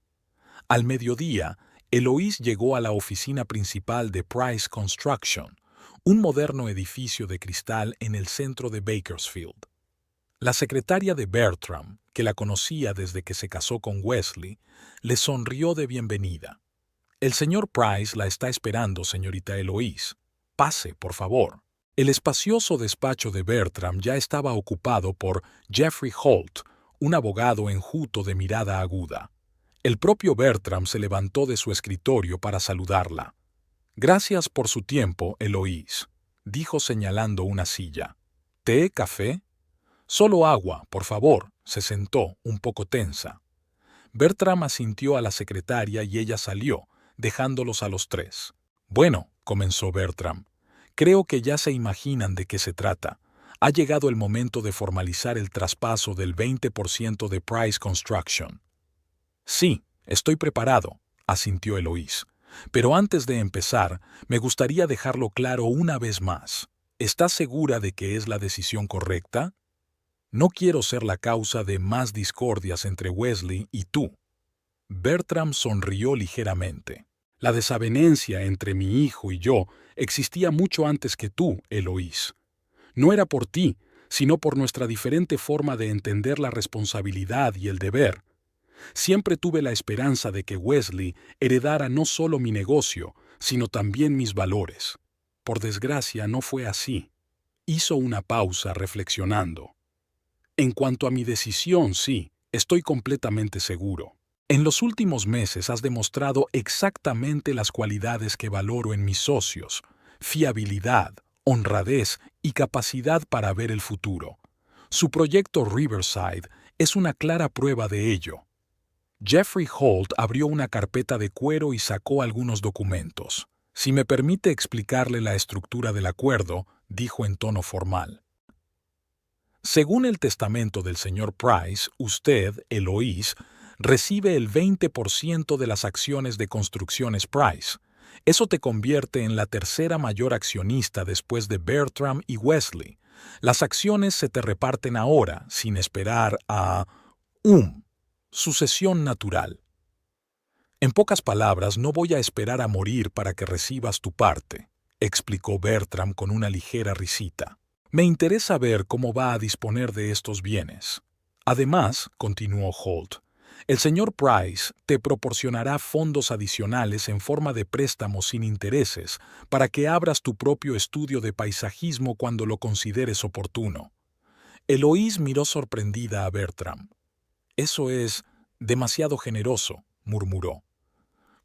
Al mediodía, Eloise llegó a la oficina principal de Price Construction, un moderno edificio de cristal en el centro de Bakersfield. La secretaria de Bertram, que la conocía desde que se casó con Wesley, le sonrió de bienvenida. «El señor Price la está esperando, señorita Eloise. Pase, por favor». El espacioso despacho de Bertram ya estaba ocupado por Jeffrey Holt, un abogado enjuto de mirada aguda. El propio Bertram se levantó de su escritorio para saludarla. «Gracias por su tiempo, Eloise», dijo señalando una silla. «¿Té, café?» «Solo agua, por favor», se sentó, un poco tensa. Bertram asintió a la secretaria y ella salió, dejándolos a los tres. «Bueno», comenzó Bertram, «creo que ya se imaginan de qué se trata. Ha llegado el momento de formalizar el traspaso del 20% de Price Construction». «Sí, estoy preparado», asintió Eloise. «Pero antes de empezar, me gustaría dejarlo claro una vez más. ¿Estás segura de que es la decisión correcta? No quiero ser la causa de más discordias entre Wesley y tú». Bertram sonrió ligeramente. «La desavenencia entre mi hijo y yo existía mucho antes que tú, Eloise. No era por ti, sino por nuestra diferente forma de entender la responsabilidad y el deber. Siempre tuve la esperanza de que Wesley heredara no solo mi negocio, sino también mis valores. Por desgracia, no fue así». Hizo una pausa reflexionando. «En cuanto a mi decisión, sí, estoy completamente seguro. En los últimos meses has demostrado exactamente las cualidades que valoro en mis socios: fiabilidad, honradez y capacidad para ver el futuro. Su proyecto Riverside es una clara prueba de ello». Jeffrey Holt abrió una carpeta de cuero y sacó algunos documentos. «Si me permite explicarle la estructura del acuerdo», dijo en tono formal. «Según el testamento del señor Price, usted, Eloise, recibe el 20% de las acciones de Construcciones Price. Eso te convierte en la tercera mayor accionista después de Bertram y Wesley. Las acciones se te reparten ahora, sin esperar a sucesión natural. En pocas palabras, no voy a esperar a morir para que recibas tu parte», explicó Bertram con una ligera risita. «Me interesa ver cómo va a disponer de estos bienes. Además», continuó Holt, «el señor Price te proporcionará fondos adicionales en forma de préstamos sin intereses para que abras tu propio estudio de paisajismo cuando lo consideres oportuno». Eloise miró sorprendida a Bertram. «Eso es demasiado generoso», murmuró.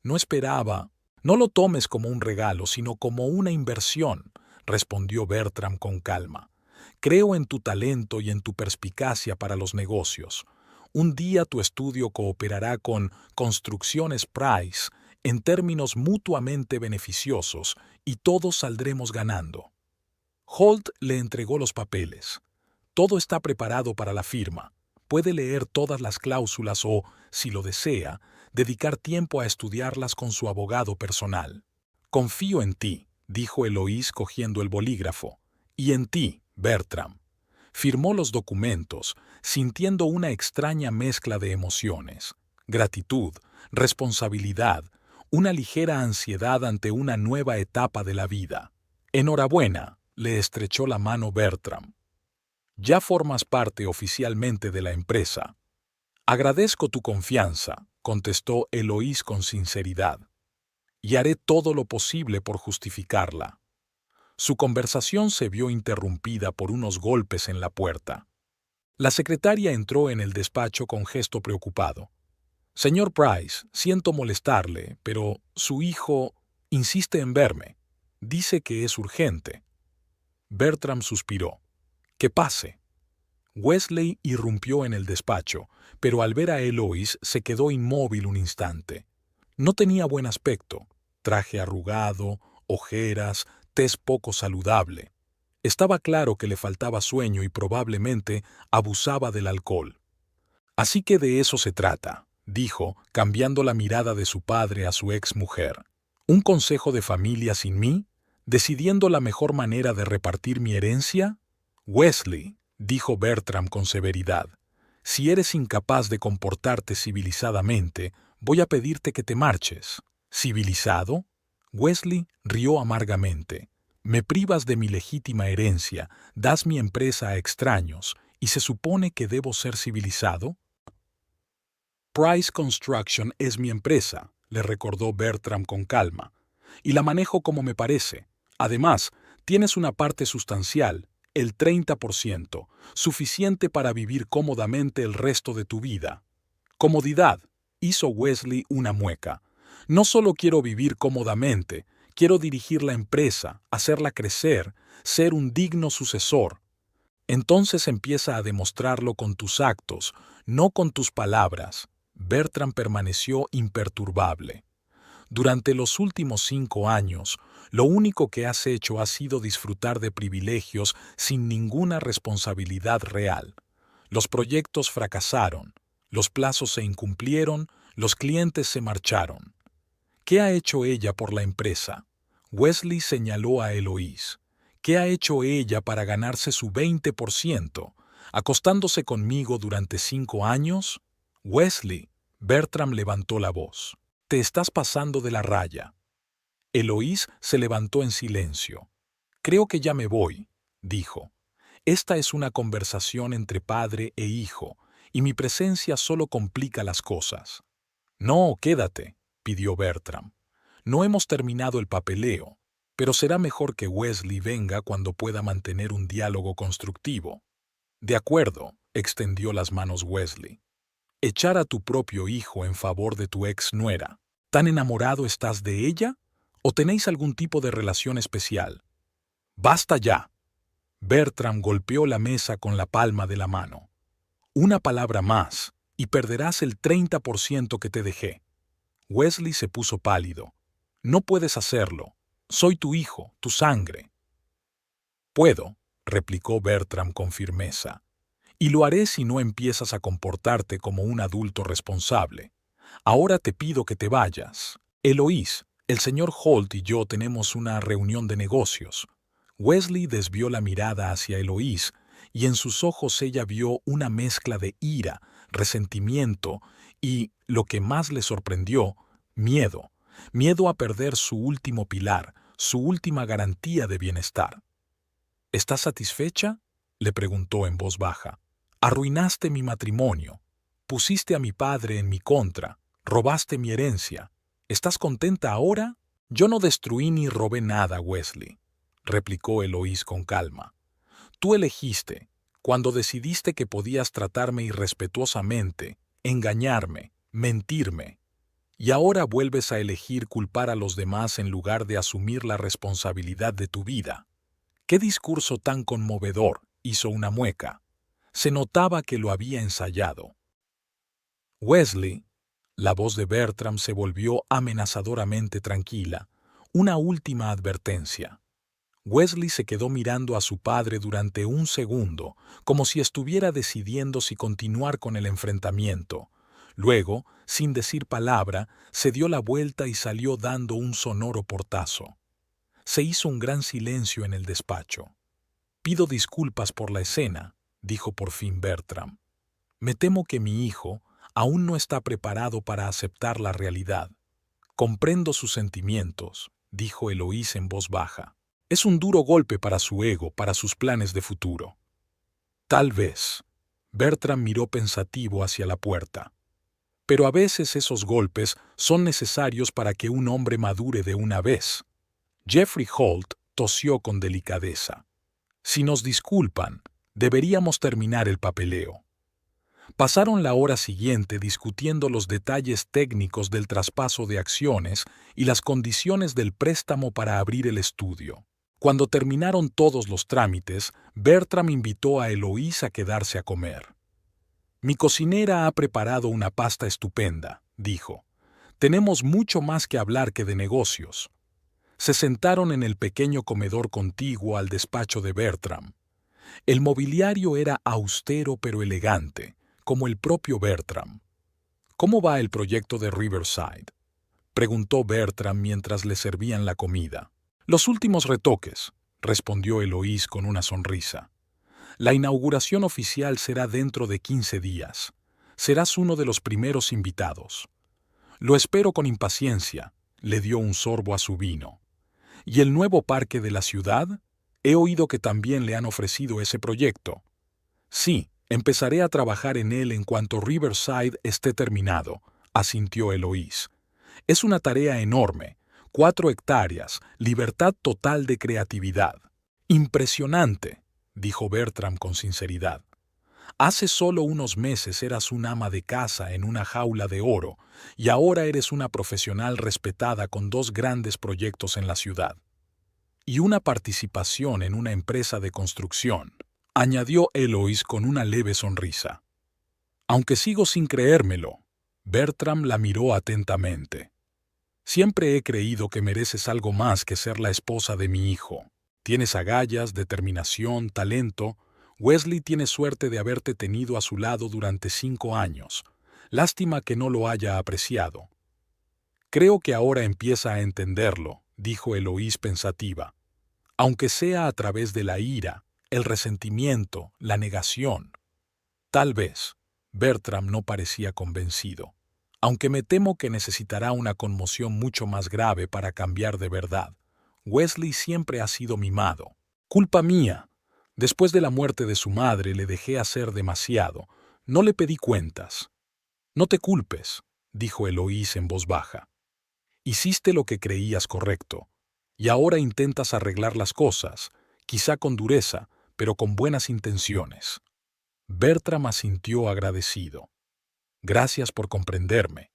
«No esperaba». «No lo tomes como un regalo, sino como una inversión», respondió Bertram con calma. «Creo en tu talento y en tu perspicacia para los negocios. Un día tu estudio cooperará con Construcciones Price en términos mutuamente beneficiosos y todos saldremos ganando». Holt le entregó los papeles. «Todo está preparado para la firma. Puede leer todas las cláusulas o, si lo desea, dedicar tiempo a estudiarlas con su abogado personal». «Confío en ti», dijo Eloise cogiendo el bolígrafo. «Y en ti, Bertram». Firmó los documentos, sintiendo una extraña mezcla de emociones: gratitud, responsabilidad, una ligera ansiedad ante una nueva etapa de la vida. «Enhorabuena», le estrechó la mano Bertram. «Ya formas parte oficialmente de la empresa». «Agradezco tu confianza», contestó Eloise con sinceridad. «Y haré todo lo posible por justificarla». Su conversación se vio interrumpida por unos golpes en la puerta. La secretaria entró en el despacho con gesto preocupado. «Señor Price, siento molestarle, pero su hijo insiste en verme. Dice que es urgente». Bertram suspiró. «Que pase». Wesley irrumpió en el despacho, pero al ver a Eloise se quedó inmóvil un instante. No tenía buen aspecto: traje arrugado, ojeras, tez poco saludable. Estaba claro que le faltaba sueño y probablemente abusaba del alcohol. «Así que de eso se trata», dijo, cambiando la mirada de su padre a su exmujer. ¿Un consejo de familia sin mí? ¿Decidiendo la mejor manera de repartir mi herencia? Wesley, dijo Bertram con severidad, si eres incapaz de comportarte civilizadamente, voy a pedirte que te marches. ¿Civilizado? Wesley rió amargamente. Me privas de mi legítima herencia, das mi empresa a extraños, ¿y se supone que debo ser civilizado? Price Construction es mi empresa, le recordó Bertram con calma, y la manejo como me parece. Además, tienes una parte sustancial, el 30%, suficiente para vivir cómodamente el resto de tu vida. Comodidad, hizo Wesley una mueca. No solo quiero vivir cómodamente, quiero dirigir la empresa, hacerla crecer, ser un digno sucesor. Entonces empieza a demostrarlo con tus actos, no con tus palabras. Bertram permaneció imperturbable. Durante los últimos 5 años, lo único que has hecho ha sido disfrutar de privilegios sin ninguna responsabilidad real. Los proyectos fracasaron, los plazos se incumplieron, los clientes se marcharon. ¿Qué ha hecho ella por la empresa? Wesley señaló a Eloise. ¿Qué ha hecho ella para ganarse su 20%? ¿Acostándose conmigo durante 5 años? Wesley, Bertram levantó la voz. Te estás pasando de la raya. Eloise se levantó en silencio. Creo que ya me voy, dijo. Esta es una conversación entre padre e hijo, y mi presencia solo complica las cosas. No, quédate, pidió Bertram. No hemos terminado el papeleo, pero será mejor que Wesley venga cuando pueda mantener un diálogo constructivo. De acuerdo, extendió las manos Wesley. Echar a tu propio hijo en favor de tu ex nuera. ¿Tan enamorado estás de ella? ¿O tenéis algún tipo de relación especial? ¡Basta ya! Bertram golpeó la mesa con la palma de la mano. Una palabra más, y perderás el 30% que te dejé. Wesley se puso pálido. No puedes hacerlo. Soy tu hijo, tu sangre. Puedo, replicó Bertram con firmeza. Y lo haré si no empiezas a comportarte como un adulto responsable. Ahora te pido que te vayas. Eloise, el señor Holt y yo tenemos una reunión de negocios. Wesley desvió la mirada hacia Eloise, y en sus ojos ella vio una mezcla de ira, resentimiento y, lo que más le sorprendió, miedo. Miedo a perder su último pilar, su última garantía de bienestar. ¿Estás satisfecha?, le preguntó en voz baja. Arruinaste mi matrimonio. Pusiste a mi padre en mi contra. Robaste mi herencia. ¿Estás contenta ahora? Yo no destruí ni robé nada, Wesley, replicó Eloise con calma. Tú elegiste, cuando decidiste que podías tratarme irrespetuosamente, engañarme, mentirme. Y ahora vuelves a elegir culpar a los demás en lugar de asumir la responsabilidad de tu vida. ¡Qué discurso tan conmovedor!, hizo una mueca. Se notaba que lo había ensayado. Wesley, la voz de Bertram se volvió amenazadoramente tranquila. Una última advertencia. Wesley se quedó mirando a su padre durante un segundo, como si estuviera decidiendo si continuar con el enfrentamiento. Luego, sin decir palabra, se dio la vuelta y salió dando un sonoro portazo. Se hizo un gran silencio en el despacho. Pido disculpas por la escena, dijo por fin Bertram. Me temo que mi hijo aún no está preparado para aceptar la realidad. Comprendo sus sentimientos, dijo Eloise en voz baja. Es un duro golpe para su ego, para sus planes de futuro. Tal vez. Bertram miró pensativo hacia la puerta. Pero a veces esos golpes son necesarios para que un hombre madure de una vez. Jeffrey Holt tosió con delicadeza. Si nos disculpan, deberíamos terminar el papeleo. Pasaron la hora siguiente discutiendo los detalles técnicos del traspaso de acciones y las condiciones del préstamo para abrir el estudio. Cuando terminaron todos los trámites, Bertram invitó a Eloise a quedarse a comer. Mi cocinera ha preparado una pasta estupenda, dijo. Tenemos mucho más que hablar que de negocios. Se sentaron en el pequeño comedor contiguo al despacho de Bertram. El mobiliario era austero pero elegante, como el propio Bertram. ¿Cómo va el proyecto de Riverside?, preguntó Bertram mientras le servían la comida. Los últimos retoques, respondió Eloís con una sonrisa. La inauguración oficial será dentro de 15 días. Serás uno de los primeros invitados. Lo espero con impaciencia, le dio un sorbo a su vino. ¿Y el nuevo parque de la ciudad? He oído que también le han ofrecido ese proyecto. Sí, empezaré a trabajar en él en cuanto Riverside esté terminado, asintió Eloís. Es una tarea enorme, 4 hectáreas, libertad total de creatividad. Impresionante, dijo Bertram con sinceridad. Hace solo unos meses eras un ama de casa en una jaula de oro y ahora eres una profesional respetada con 2 grandes proyectos en la ciudad. Y una participación en una empresa de construcción, añadió Eloís con una leve sonrisa. Aunque sigo sin creérmelo, Bertram la miró atentamente. Siempre he creído que mereces algo más que ser la esposa de mi hijo. Tienes agallas, determinación, talento. Wesley tiene suerte de haberte tenido a su lado durante 5 años. Lástima que no lo haya apreciado. Creo que ahora empieza a entenderlo, dijo Eloís pensativa. Aunque sea a través de la ira, el resentimiento, la negación. Tal vez. Bertram no parecía convencido. Aunque me temo que necesitará una conmoción mucho más grave para cambiar de verdad. Wesley siempre ha sido mimado. Culpa mía. Después de la muerte de su madre le dejé hacer demasiado. No le pedí cuentas. No te culpes, dijo Eloís en voz baja. Hiciste lo que creías correcto. Y ahora intentas arreglar las cosas, quizá con dureza, pero con buenas intenciones. Bertram asintió agradecido. Gracias por comprenderme.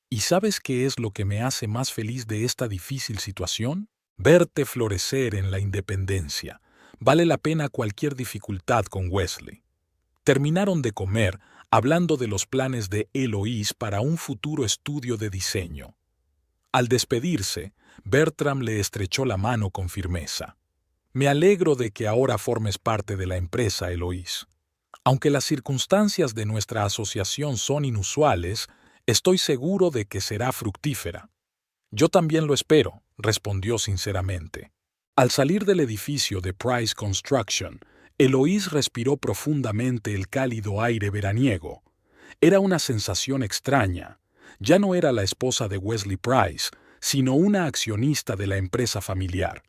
¿Y sabes qué es lo que me hace más feliz de esta difícil situación? Verte florecer en la independencia. Vale la pena cualquier dificultad con Wesley. Terminaron de comer, hablando de los planes de Eloís para un futuro estudio de diseño. Al despedirse, Bertram le estrechó la mano con firmeza. Me alegro de que ahora formes parte de la empresa, Eloís. Aunque las circunstancias de nuestra asociación son inusuales, estoy seguro de que será fructífera. Yo también lo espero, respondió sinceramente. Al salir del edificio de Price Construction, Eloís respiró profundamente el cálido aire veraniego. Era una sensación extraña. Ya no era la esposa de Wesley Price, sino una accionista de la empresa familiar.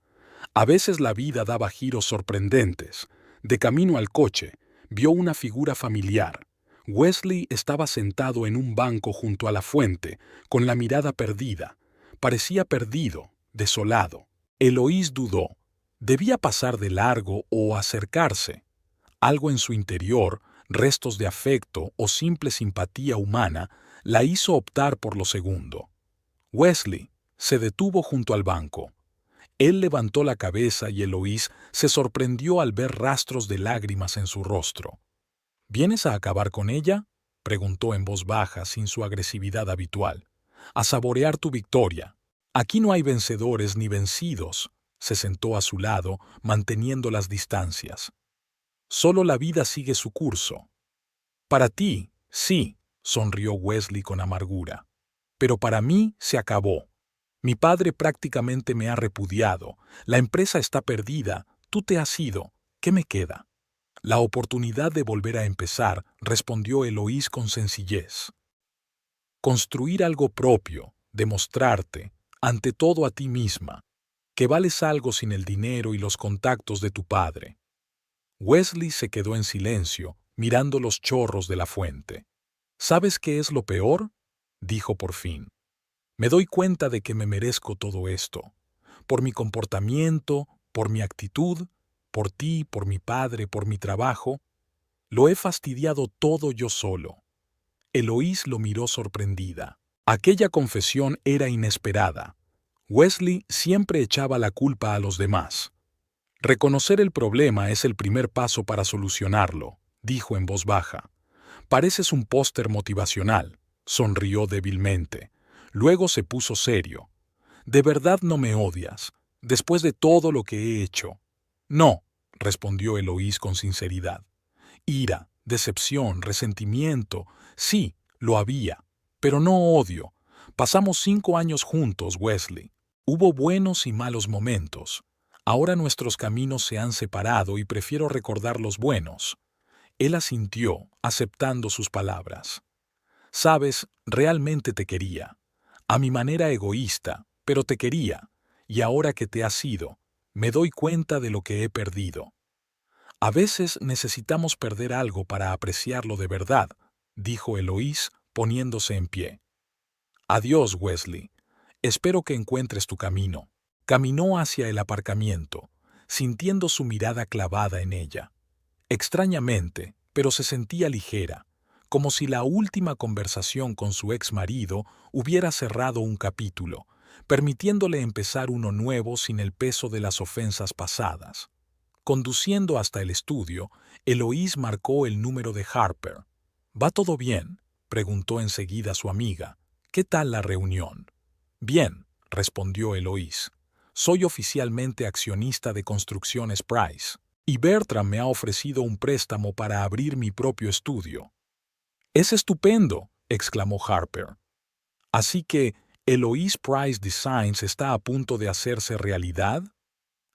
A veces la vida daba giros sorprendentes. De camino al coche, vio una figura familiar. Wesley estaba sentado en un banco junto a la fuente, con la mirada perdida. Parecía perdido, desolado. Eloís dudó. ¿Debía pasar de largo o acercarse? Algo en su interior, restos de afecto o simple simpatía humana, la hizo optar por lo segundo. Wesley se detuvo junto al banco. Él levantó la cabeza y Eloís se sorprendió al ver rastros de lágrimas en su rostro. ¿Vienes a acabar con ella?, preguntó en voz baja, sin su agresividad habitual. A saborear tu victoria. Aquí no hay vencedores ni vencidos. Se sentó a su lado, manteniendo las distancias. Solo la vida sigue su curso. Para ti, sí, sonrió Wesley con amargura. Pero para mí se acabó. Mi padre prácticamente me ha repudiado. La empresa está perdida. Tú te has ido. ¿Qué me queda? La oportunidad de volver a empezar, respondió Eloís con sencillez. Construir algo propio, demostrarte, ante todo a ti misma, que vales algo sin el dinero y los contactos de tu padre. Wesley se quedó en silencio, mirando los chorros de la fuente. ¿Sabes qué es lo peor?, dijo por fin. Me doy cuenta de que me merezco todo esto. Por mi comportamiento, por mi actitud, por ti, por mi padre, por mi trabajo. Lo he fastidiado todo yo solo. Eloís lo miró sorprendida. Aquella confesión era inesperada. Wesley siempre echaba la culpa a los demás. Reconocer el problema es el primer paso para solucionarlo, dijo en voz baja. Pareces un póster motivacional, sonrió débilmente. Luego se puso serio. ¿De verdad no me odias, después de todo lo que he hecho? No, respondió Eloís con sinceridad. Ira, decepción, resentimiento, sí, lo había, Pero no odio. Pasamos 5 años juntos, Wesley. Hubo buenos y malos momentos. Ahora nuestros caminos se han separado y prefiero recordar los buenos. Él asintió, aceptando sus palabras. Sabes, realmente te quería. A mi manera egoísta, pero te quería. Y ahora que te has ido, me doy cuenta de lo que he perdido. A veces necesitamos perder algo para apreciarlo de verdad, dijo Eloís, poniéndose en pie. Adiós, Wesley. Espero que encuentres tu camino. Caminó hacia el aparcamiento, sintiendo su mirada clavada en ella. Extrañamente, pero se sentía ligera, como si la última conversación con su ex marido hubiera cerrado un capítulo, permitiéndole empezar uno nuevo sin el peso de las ofensas pasadas. Conduciendo hasta el estudio, Eloís marcó el número de Harper. ¿Va todo bien?, preguntó enseguida su amiga. ¿Qué tal la reunión? Bien, respondió Eloís. Soy oficialmente accionista de Construcciones Price, y Bertram me ha ofrecido un préstamo para abrir mi propio estudio. ¡Es estupendo!, exclamó Harper. Así que, ¿Eloís Price Designs está a punto de hacerse realidad?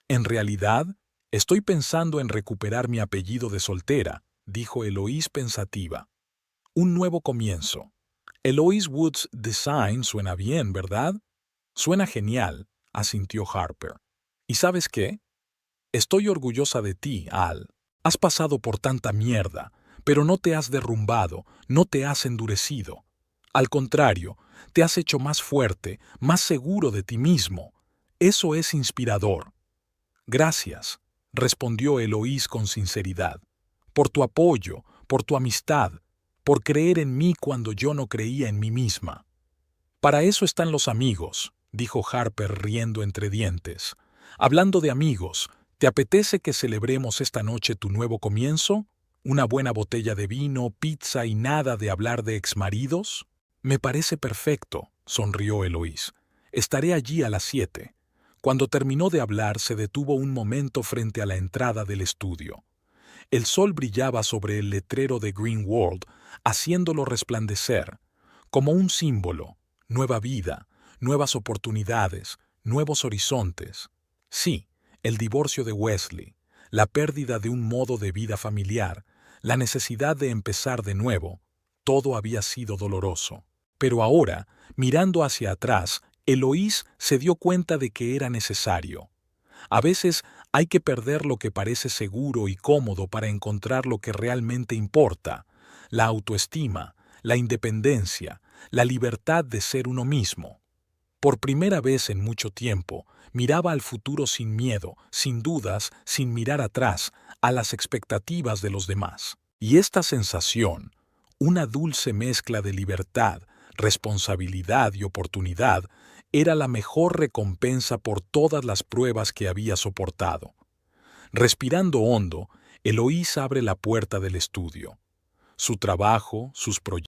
En realidad, estoy pensando en recuperar mi apellido de soltera, dijo Eloís pensativa. Un nuevo comienzo. Eloís Woods Design suena bien, ¿verdad? Suena genial, asintió Harper. ¿Y sabes qué? Estoy orgullosa de ti, Al. Has pasado por tanta mierda, pero no te has derrumbado, no te has endurecido. Al contrario, te has hecho más fuerte, más seguro de ti mismo. Eso es inspirador. Gracias, respondió Eloís con sinceridad, por tu apoyo, por tu amistad, por creer en mí cuando yo no creía en mí misma. Para eso están los amigos, dijo Harper riendo entre dientes. Hablando de amigos, ¿te apetece que celebremos esta noche tu nuevo comienzo? ¿Una buena botella de vino, pizza y nada de hablar de exmaridos? Me parece perfecto, sonrió Eloís. Estaré allí a las 7. Cuando terminó de hablar, se detuvo un momento frente a la entrada del estudio. El sol brillaba sobre el letrero de Green World, haciéndolo resplandecer, como un símbolo, nueva vida, nuevas oportunidades, nuevos horizontes. Sí, el divorcio de Wesley, la pérdida de un modo de vida familiar, la necesidad de empezar de nuevo, todo había sido doloroso. Pero ahora, mirando hacia atrás, Eloís se dio cuenta de que era necesario. A veces hay que perder lo que parece seguro y cómodo para encontrar lo que realmente importa, la autoestima, la independencia, la libertad de ser uno mismo. Por primera vez en mucho tiempo, miraba al futuro sin miedo, sin dudas, sin mirar atrás, a las expectativas de los demás. Y esta sensación, una dulce mezcla de libertad, responsabilidad y oportunidad, era la mejor recompensa por todas las pruebas que había soportado. Respirando hondo, Eloís abre la puerta del estudio. Su trabajo, sus proyectos,